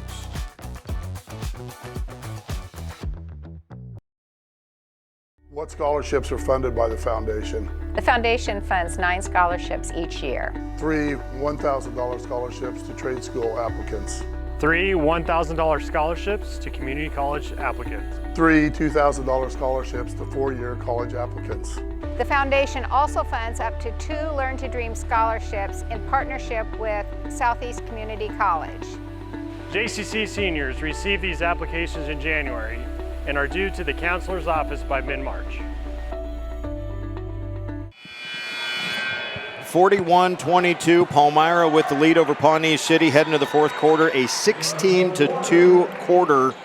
What scholarships are funded by the foundation? The foundation funds 9 scholarships each year. 3 $1,000 scholarships to trade school applicants. 3 $1,000 scholarships to community college applicants. 3 $2,000 scholarships to 4-year college applicants. The foundation also funds up to 2 Learn to Dream scholarships in partnership with Southeast Community College. JCC seniors receive these applications in January and are due to the counselor's office by mid-March. 41-22, Palmyra with the lead over Pawnee City heading to the fourth quarter. A 16-2 quarter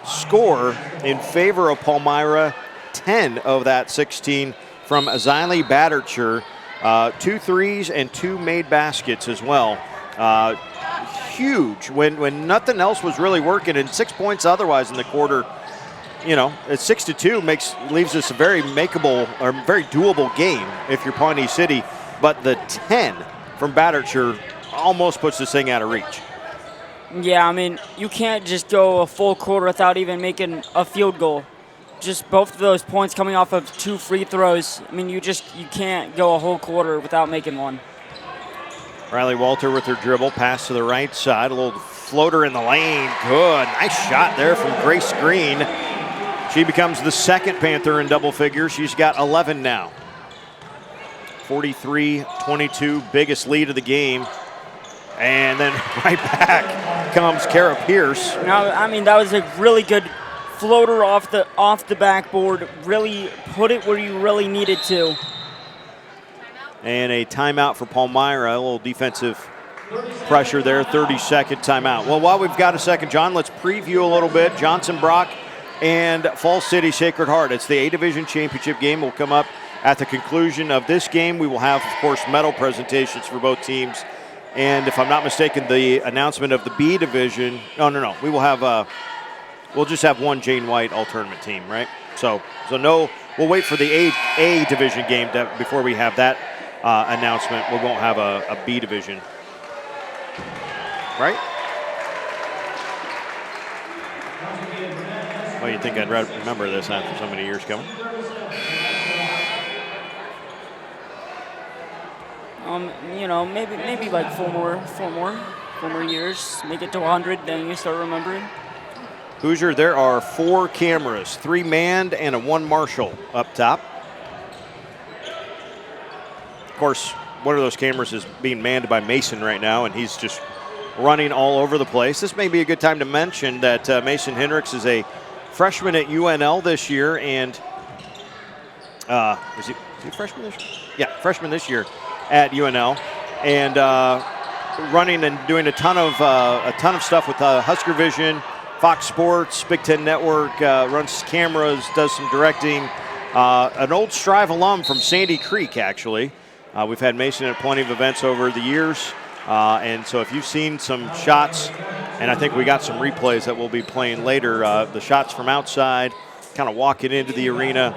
score in favor of Palmyra. 10 of that 16 from Xylee Battercher. 2 threes and 2 made baskets as well. Huge when nothing else was really working, and 6 points otherwise in the quarter. You know, at 6-2 leaves us a very makeable or very doable game if you're Pawnee City. But the 10 from Battercher almost puts this thing out of reach. Yeah, I mean, you can't just go a full quarter without even making a field goal. Just both of those points coming off of 2 free throws. I mean, you can't go a whole quarter without making one. Riley Walter with her dribble, pass to the right side, a little floater in the lane. Good, nice shot there from Grace Green. She becomes the second Panther in double figures. She's got 11 now. 43-22, biggest lead of the game. And then right back comes Kara Pierce. Now, I mean, that was a really good floater off the backboard. Really put it where you really needed to. And a timeout for Palmyra, a little defensive pressure there, 30-second timeout. Well, while we've got a second, John, let's preview a little bit. Johnson Brock and Falls City Sacred Heart. It's the A-Division Championship game. Will come up at the conclusion of this game. We will have, of course, medal presentations for both teams. And if I'm not mistaken, the announcement of the B Division. No. We will have, we'll just have one Jane White all-tournament team, right? So no, we'll wait for the A Division game before we have that announcement. We won't have a B Division, right? Well, you'd think I'd remember this after so many years coming. You know, maybe like four more years, make it to 100, then you start remembering. Hoosier, there are 4 cameras, 3 manned and a 1 marshal up top. Of course, one of those cameras is being manned by Mason right now, and he's just running all over the place. This may be a good time to mention that Mason Hendricks is a freshman at UNL this year, and is he a freshman this year? Yeah, freshman this year at UNL, and running and doing a ton of stuff with Husker Vision, Fox Sports, Big Ten Network, runs cameras, does some directing. An old Striv alum from Sandy Creek, actually. We've had Mason at plenty of events over the years, and so if you've seen some shots, and I think we got some replays that we'll be playing later, the shots from outside, kind of walking into the arena,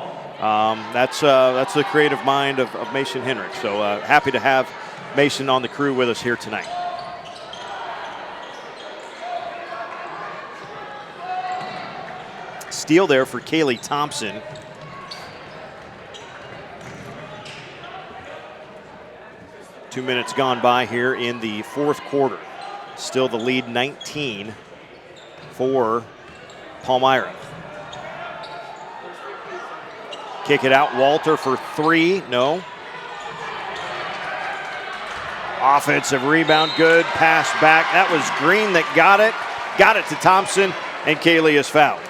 that's the creative mind of Mason Hendricks. So happy to have Mason on the crew with us here tonight. Steal there for Kaylee Thompson. Two minutes gone by here in the fourth quarter. Still the lead 19 for Palmyra. Kick it out, Walter for 3, no. Offensive rebound, good. Pass back. That was Green that got it. Got it to Thompson, and Kaylee is fouled.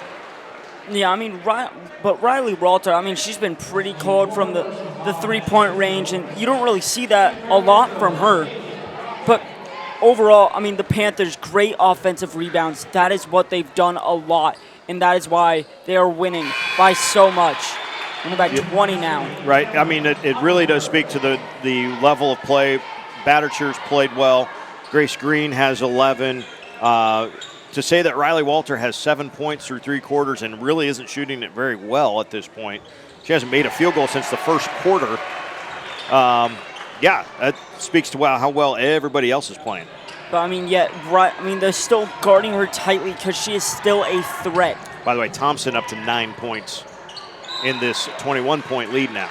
Yeah, I mean, but Riley Walter, I mean, she's been pretty cold from the three-point range, and you don't really see that a lot from her. But overall, I mean, the Panthers, great offensive rebounds. That is what they've done a lot, and that is why they are winning by so much. And about 20 now. Right. I mean, it really does speak to the level of play. Beatrice played well. Grace Green has 11. To say that Riley Walter has 7 points through 3 quarters and really isn't shooting it very well at this point. She hasn't made a field goal since the first quarter. Yeah, that speaks to how well everybody else is playing. But I mean, they're still guarding her tightly because she is still a threat. By the way, Thompson up to 9 points in this 21-point lead now.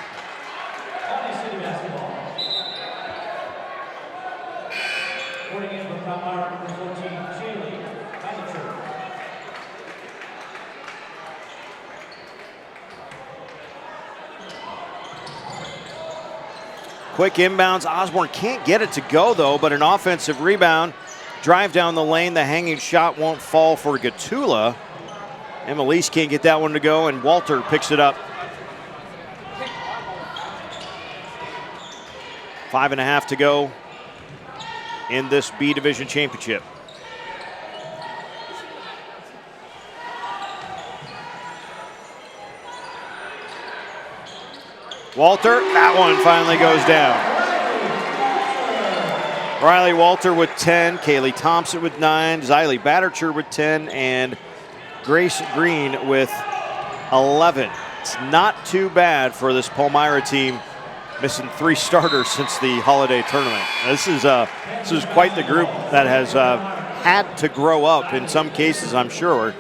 Quick inbounds. Osborne can't get it to go, though, but an offensive rebound. Drive down the lane. The hanging shot won't fall for Gatula. And Elise can't get that one to go, and Walter picks it up. 5.5 to go in this B Division Championship. Walter, that one finally goes down. Riley Walter with 10, Kaylee Thompson with 9, Xylee Battercher with 10, and Grace Green with 11. It's not too bad for this Palmyra team, missing 3 starters since the holiday tournament. This is quite the group that has had to grow up in some cases, I'm sure.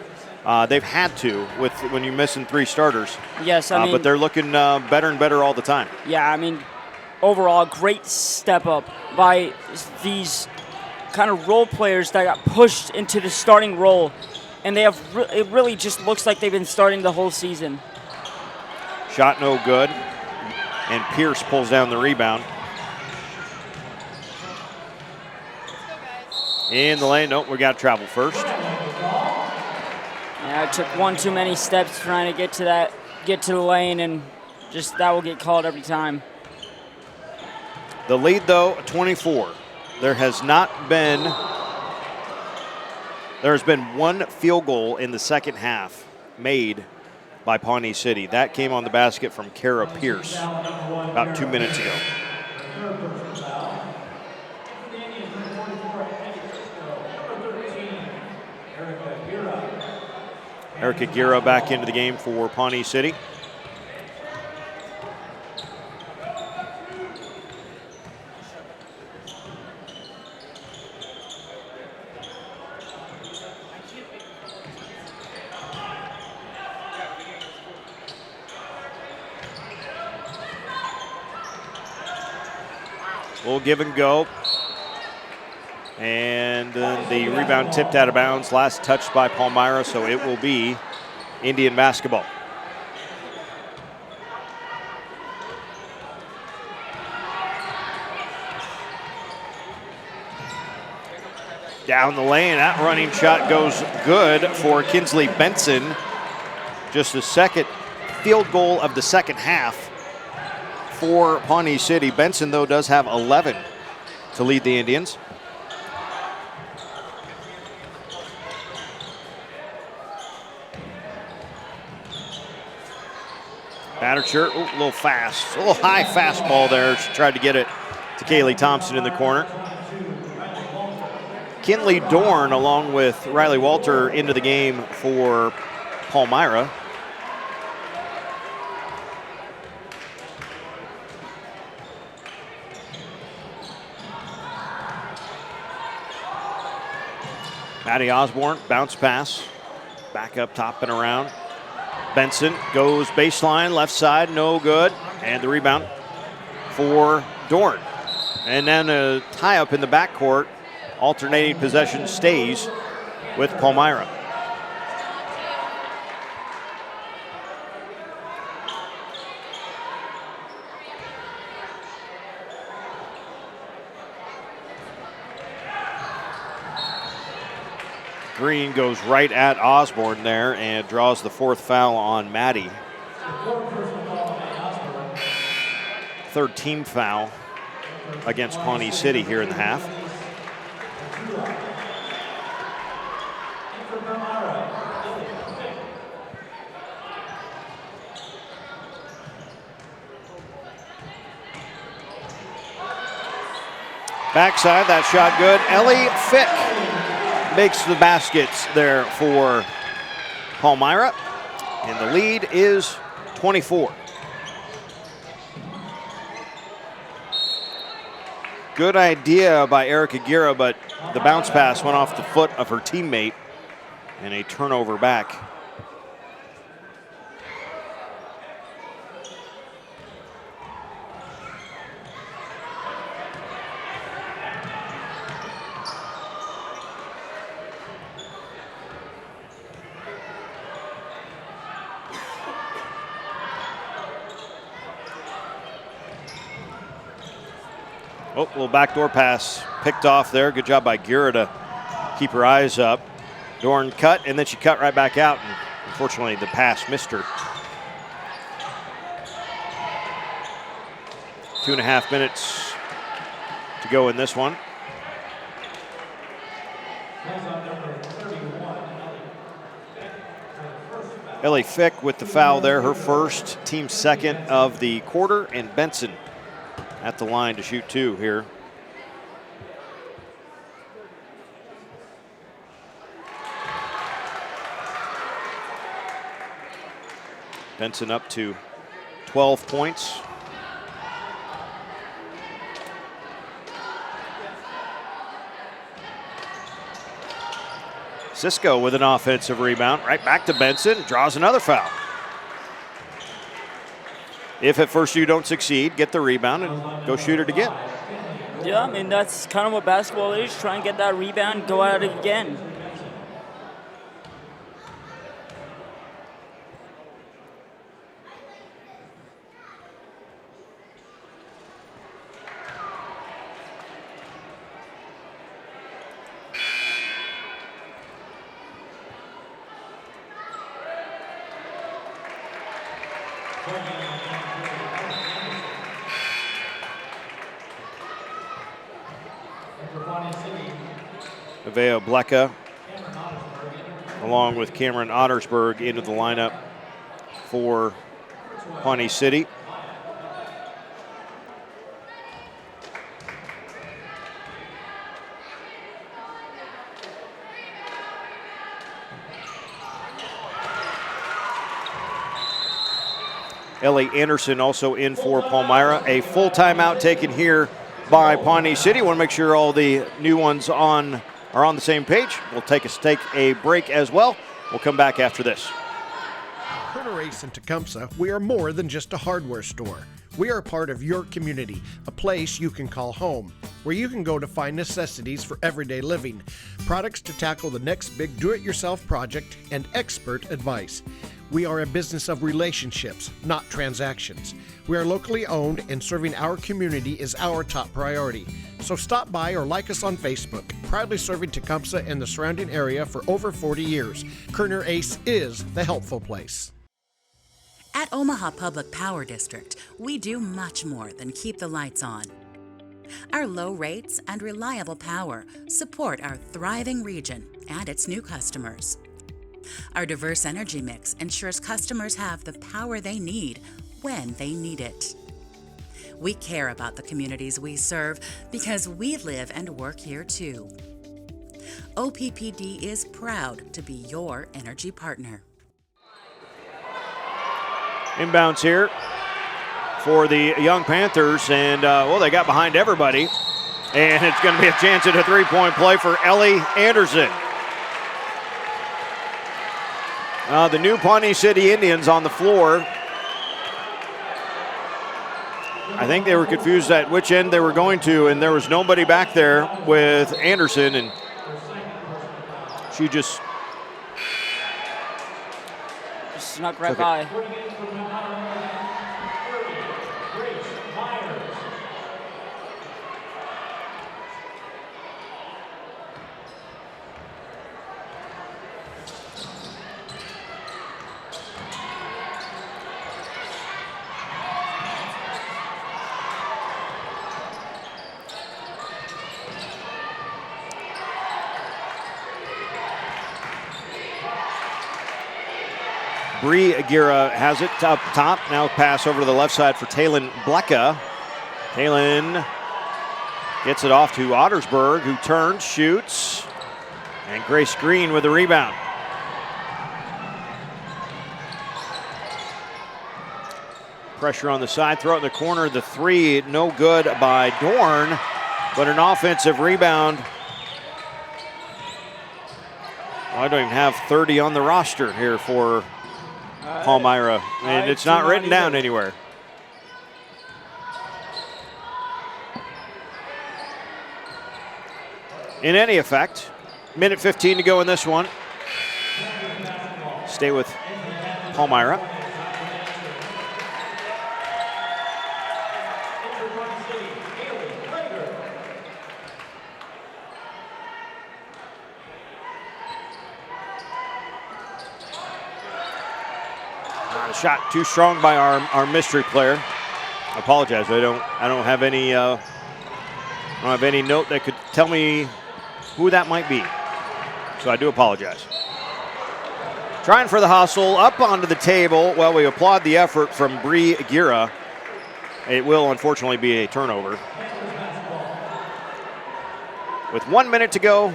They've had to when you're missing 3 starters. Yes, I mean, but they're looking better and better all the time. Yeah, I mean, overall, great step up by these kind of role players that got pushed into the starting role, and they have. It really just looks like they've been starting the whole season. Shot no good, and Pierce pulls down the rebound. In the lane, nope, we got to travel first. Yeah, I took one too many steps trying to get to the lane, and just that will get called every time. The lead, though, 24. There has been one field goal in the second half made by Pawnee City. That came on the basket from Kara Pierce about 2 minutes ago. Erica Guerra back into the game for Pawnee City. We'll give and go. And then the rebound tipped out of bounds. Last touched by Palmyra, so it will be Indian basketball. Down the lane, that running shot goes good for Kinsley Benson. Just the second field goal of the second half for Pawnee City. Benson, though, does have 11 to lead the Indians. Battercher, a little fast, a little high fastball there. She tried to get it to Kaylee Thompson in the corner. Kinley Dorn, along with Riley Walter, into the game for Palmyra. Maddie Osborne, bounce pass, back up top and around. Benson goes baseline, left side, no good. And the rebound for Dorn. And then a tie up in the backcourt. Alternating possession stays with Palmyra. Green goes right at Osborne there and draws the 4th foul on Maddie. 3rd team foul against Pawnee City here in the half. Backside, that shot good. Ellie Fick makes the baskets there for Palmyra, and the lead is 24. Good idea by Erica Gira, but the bounce pass went off the foot of her teammate, and a turnover back. Oh, a little backdoor pass picked off there. Good job by Gira to keep her eyes up. Dorn cut, and then she cut right back out, and unfortunately the pass missed her. 2.5 minutes to go in this one. Ellie Fick with the foul there, her first, team second of the quarter, and Benson at the line to shoot 2 here. Benson up to 12 points. Cisco with an offensive rebound, right back to Benson, draws another foul. If at first you don't succeed, get the rebound and go shoot it again. Yeah, I mean, that's kind of what basketball is. Try and get that rebound, go at it again. Avea Blecka, along with Cameron Ottersberg, into the lineup for Pawnee City. Ellie Anderson also in for Palmyra. A full timeout taken here by Pawnee City. Want to make sure all the new ones are on the same page. We'll take a break as well. We'll come back after this. Kerner Ace in Tecumseh, we are more than just a hardware store. We are part of your community, a place you can call home, where you can go to find necessities for everyday living, products to tackle the next big do-it-yourself project, and expert advice. We are a business of relationships, not transactions. We are locally owned, and serving our community is our top priority. So stop by or like us on Facebook. Proudly serving Tecumseh and the surrounding area for over 40 years. Kerner Ace is the helpful place. At Omaha Public Power District, we do much more than keep the lights on. Our low rates and reliable power support our thriving region and its new customers. Our diverse energy mix ensures customers have the power they need when they need it. We care about the communities we serve because we live and work here too. OPPD is proud to be your energy partner. Inbounds here for the young Panthers, and well, they got behind everybody, and it's going to be a chance at a three-point play for Ellie Anderson. The new Pawnee City Indians on the floor. I think they were confused at which end they were going to, and there was nobody back there with Anderson, and she just snuck right by. Bree Aguirre has it up top. Now pass over to the left side for Talon Blecka. Talon gets it off to Ottersberg, who turns, shoots, and Grace Green with the rebound. Pressure on the side, throw it in the corner. The three, no good by Dorn, but an offensive rebound. Well, I don't even have 30 on the roster here for Palmyra, and it's not written down anywhere. In any effect, minute 15 to go in this one. Stay with Palmyra. Shot too strong by our mystery player. I apologize. I don't have any note that could tell me who that might be. So I do apologize. Trying for the hustle, up onto the table. Well, we applaud the effort from Bree Aguirre. It will unfortunately be a turnover. With 1 minute to go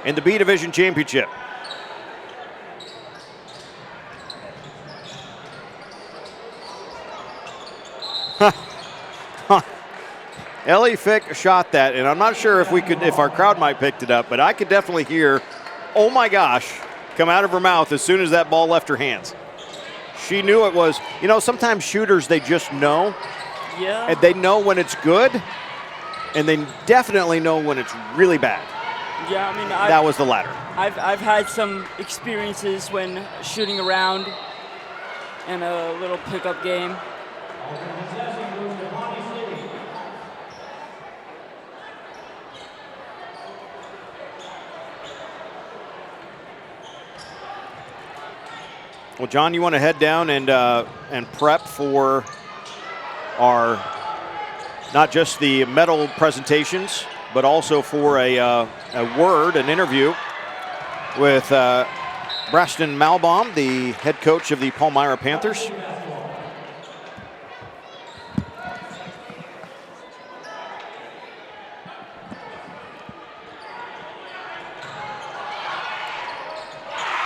in the B Division Championship. Ellie Fick shot that, and I'm not sure if our crowd might picked it up, but I could definitely hear, oh my gosh, come out of her mouth as soon as that ball left her hands. She knew it was, sometimes shooters, they just know. Yeah. And they know when it's good, and they definitely know when it's really bad. Yeah, I mean, that was the latter. I've had some experiences when shooting around in a little pickup game. Well, John, you want to head down and prep for our not just the medal presentations, but also for an interview with Braston Malbaum, the head coach of the Palmyra Panthers.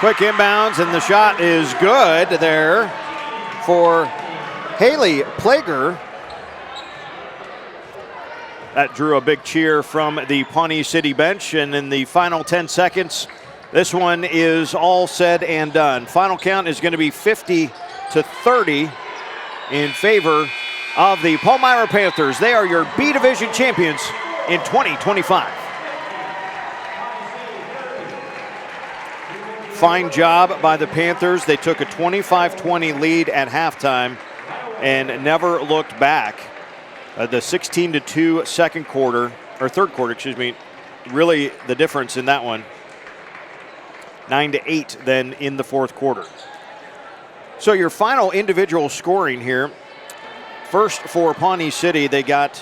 Quick inbounds, and the shot is good there for Haley Plager. That drew a big cheer from the Pawnee City bench, and in the final 10 seconds, this one is all said and done. Final count is going to be 50-30 in favor of the Palmyra Panthers. They are your B Division champions in 2025. Fine job by the Panthers. They took a 25-20 lead at halftime and never looked back. The 16-2 third quarter, really the difference in that one. 9-8 then in the fourth quarter. So your final individual scoring here. First for Pawnee City, they got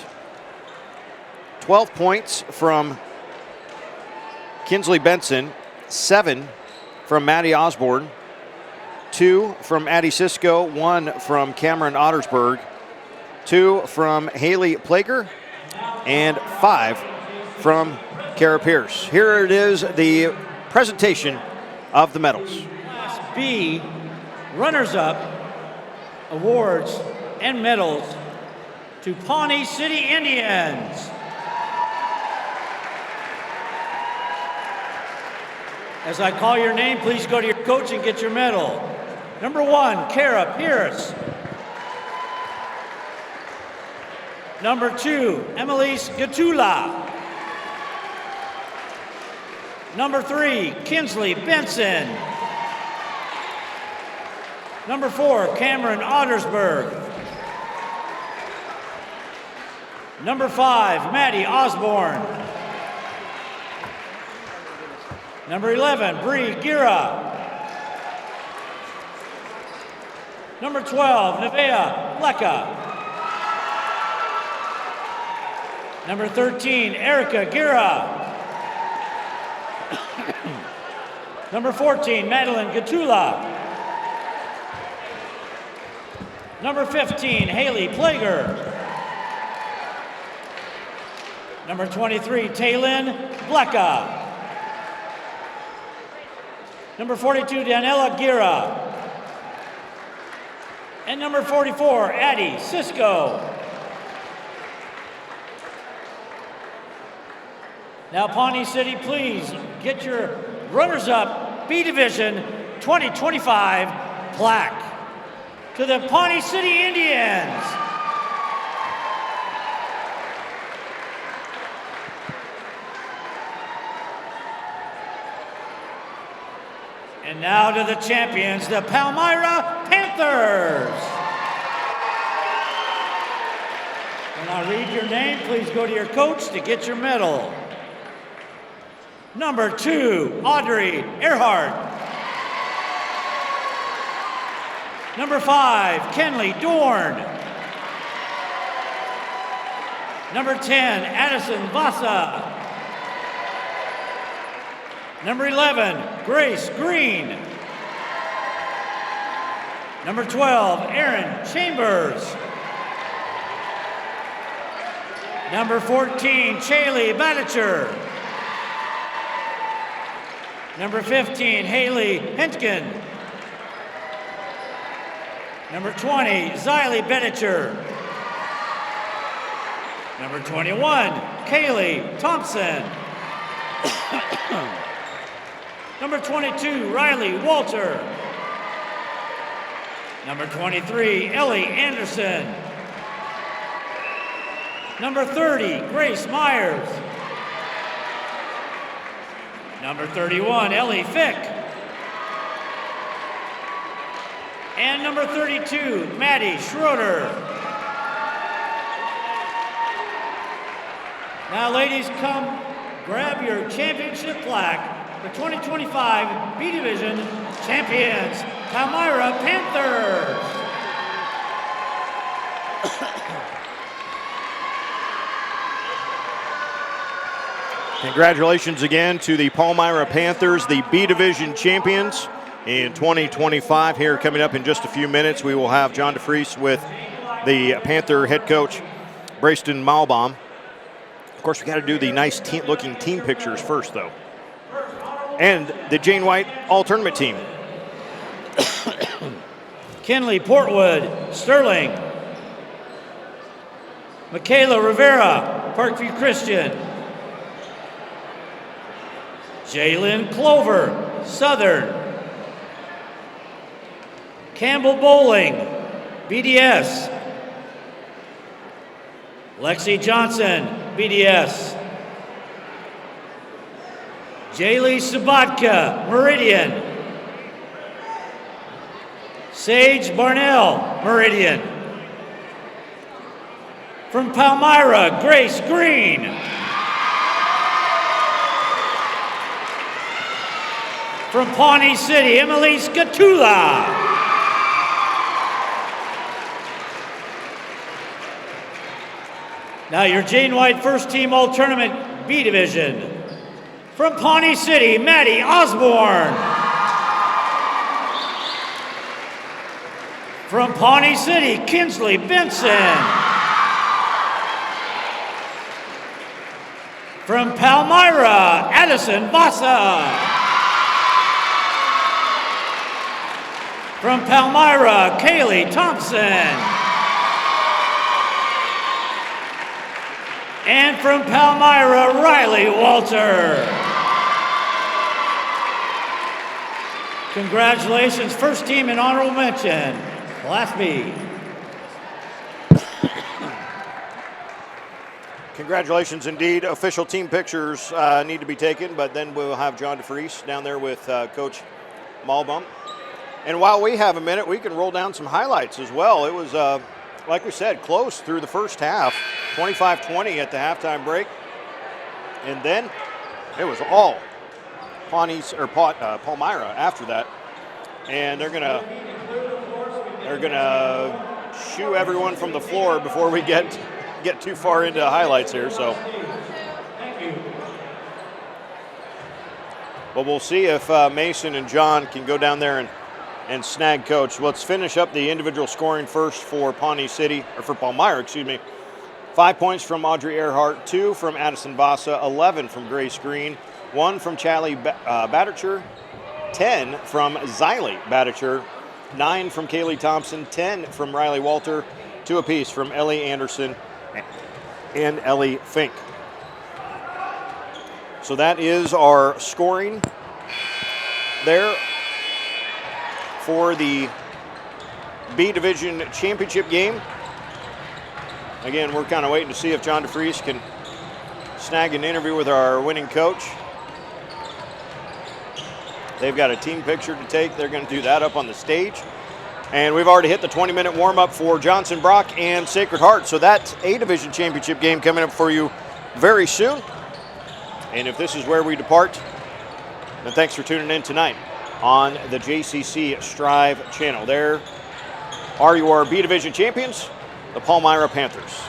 12 points from Kinsley Benson, 7 from Maddie Osborne, 2 from Addie Cisco, 1 from Cameron Ottersberg, 2 from Haley Plager, and 5 from Kara Pierce. Here it is, the presentation of the medals. Class B, runners-up, awards, and medals to Pawnee City Indians. As I call your name, please go to your coach and get your medal. Number 1, Kara Pierce. Number 2, Emelise Gatula. Number 3, Kinsley Benson. Number 4, Cameron Ottersberg. Number 5, Maddie Osborne. Number 11, Bree Gira. Number 12, Nevaeh Blecka. Number 13, Erica Gira. Number 14, Madeline Gatula. Number 15, Haley Plager. Number 23, Taylin Blecka. Number 42, Daniela Gira. And number 44, Addie Cisco. Now, Pawnee City, please get your runners-up B Division 2025 plaque to the Pawnee City Indians. And now to the champions, the Palmyra Panthers. When I read your name, please go to your coach to get your medal. Number 2, Audrey Earhart. Number 5, Kenley Dorn. Number 10, Addison Vasa. Number 11, Grace Green. Number 12, Erin Chambers. Number 14, Chaley Badicher. Number 15, Haley Hentgen. Number 20, Xylee Bedicher. Number 21, Kaylee Thompson. Number 22, Riley Walter. Number 23, Ellie Anderson. Number 30, Grace Myers. Number 31, Ellie Fick. And number 32, Maddie Schroeder. Now, ladies, come grab your championship plaque. The 2025 B Division champions, Palmyra Panthers. Congratulations again to the Palmyra Panthers, the B Division champions in 2025. Here coming up in just a few minutes, we will have John DeFries with the Panther head coach, Brayston Malbaum. Of course, we got to do the nice looking team pictures first, though. And the Jane White All-Tournament team. Kinley Portwood, Sterling. Michaela Rivera, Parkview Christian. Jalen Clover, Southern. Campbell Bowling, BDS. Lexi Johnson, BDS. Jaylee Sabatka, Meridian. Sage Barnell, Meridian. From Palmyra, Grace Green. From Pawnee City, Emily Scatula. Now your Jane White first team All-Tournament B Division. From Pawnee City, Maddie Osborne. From Pawnee City, Kinsley Benson. From Palmyra, Addison Vasa. From Palmyra, Kaylee Thompson. And from Palmyra, Riley Walter. Congratulations, first team in honorable mention, Class B. Congratulations indeed. Official team pictures need to be taken, but then we'll have John DeFries down there with Coach Malbaum. And while we have a minute, we can roll down some highlights as well. It was, like we said, close through the first half, 25-20 at the halftime break. And then it was all Palmyra after that. And they're gonna shoo everyone from the floor before we get too far into highlights here. So, but we'll see if Mason and John can go down there and and snag coach. Let's finish up the individual scoring first for Pawnee City, or for Palmyra, excuse me. 5 points from Audrey Earhart, 2 from Addison Vasa, 11 from Grace Green, 1 from Charlie Batature, 10 from Xylee Batature, 9 from Kaylee Thompson, 10 from Riley Walter, 2 apiece from Ellie Anderson and Ellie Fink. So that is our scoring there for the B Division Championship game. Again, we're kind of waiting to see if John DeFries can snag an interview with our winning coach. They've got a team picture to take. They're going to do that up on the stage. And we've already hit the 20-minute warm-up for Johnson Brock and Sacred Heart. So that's A Division Championship game coming up for you very soon. And if this is where we depart, then thanks for tuning in tonight on the JCC Striv channel. There are your B Division champions, the Palmyra Panthers.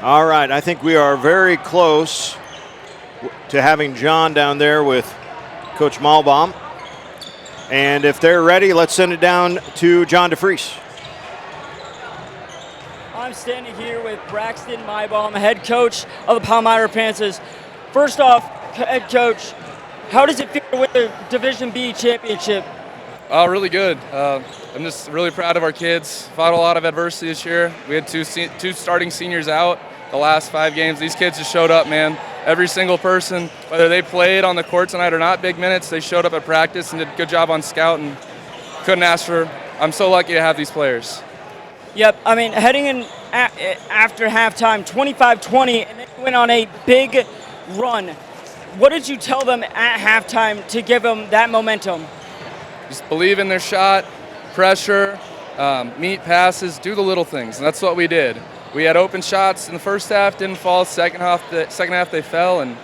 All right, I think we are very close to having John down there with Coach Malbaum. And if they're ready, let's send it down to John DeFries. I'm standing here with Braxton Mybaum, head coach of the Palmyra Panthers. First off, head coach, how does it feel to win the Division B championship? Really good. I'm just really proud of our kids. Fought a lot of adversity this year. We had two starting seniors out the last 5 games. These kids just showed up, man. Every single person, whether they played on the court tonight or not, big minutes, they showed up at practice and did a good job on scout, and couldn't ask for. I'm so lucky to have these players. Yep, I mean, heading in after halftime, 25-20, and they went on a big run. What did you tell them at halftime to give them that momentum? Just believe in their shot, pressure, meet passes, do the little things, and that's what we did. We had open shots in the first half, didn't fall. Second half they fell, and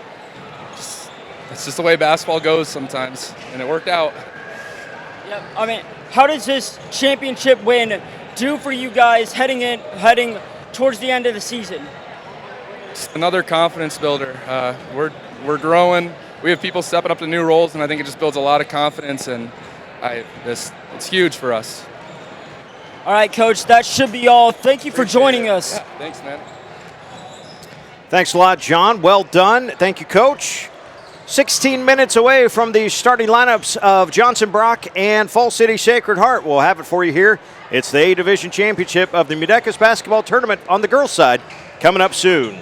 it's just the way basketball goes sometimes, and it worked out. Yep. I mean, how does this championship win do for you guys heading towards the end of the season? Just another confidence builder. We're growing. We have people stepping up to new roles, and I think it just builds a lot of confidence, and it's huge for us. All right, Coach, that should be all. Thank you for joining us. Yeah, thanks, man. Thanks a lot, John. Well done. Thank you, Coach. 16 minutes away from the starting lineups of Johnson Brock and Fall City Sacred Heart. We'll have it for you here. It's the A Division Championship of the MUDECAS basketball tournament on the girls' side coming up soon.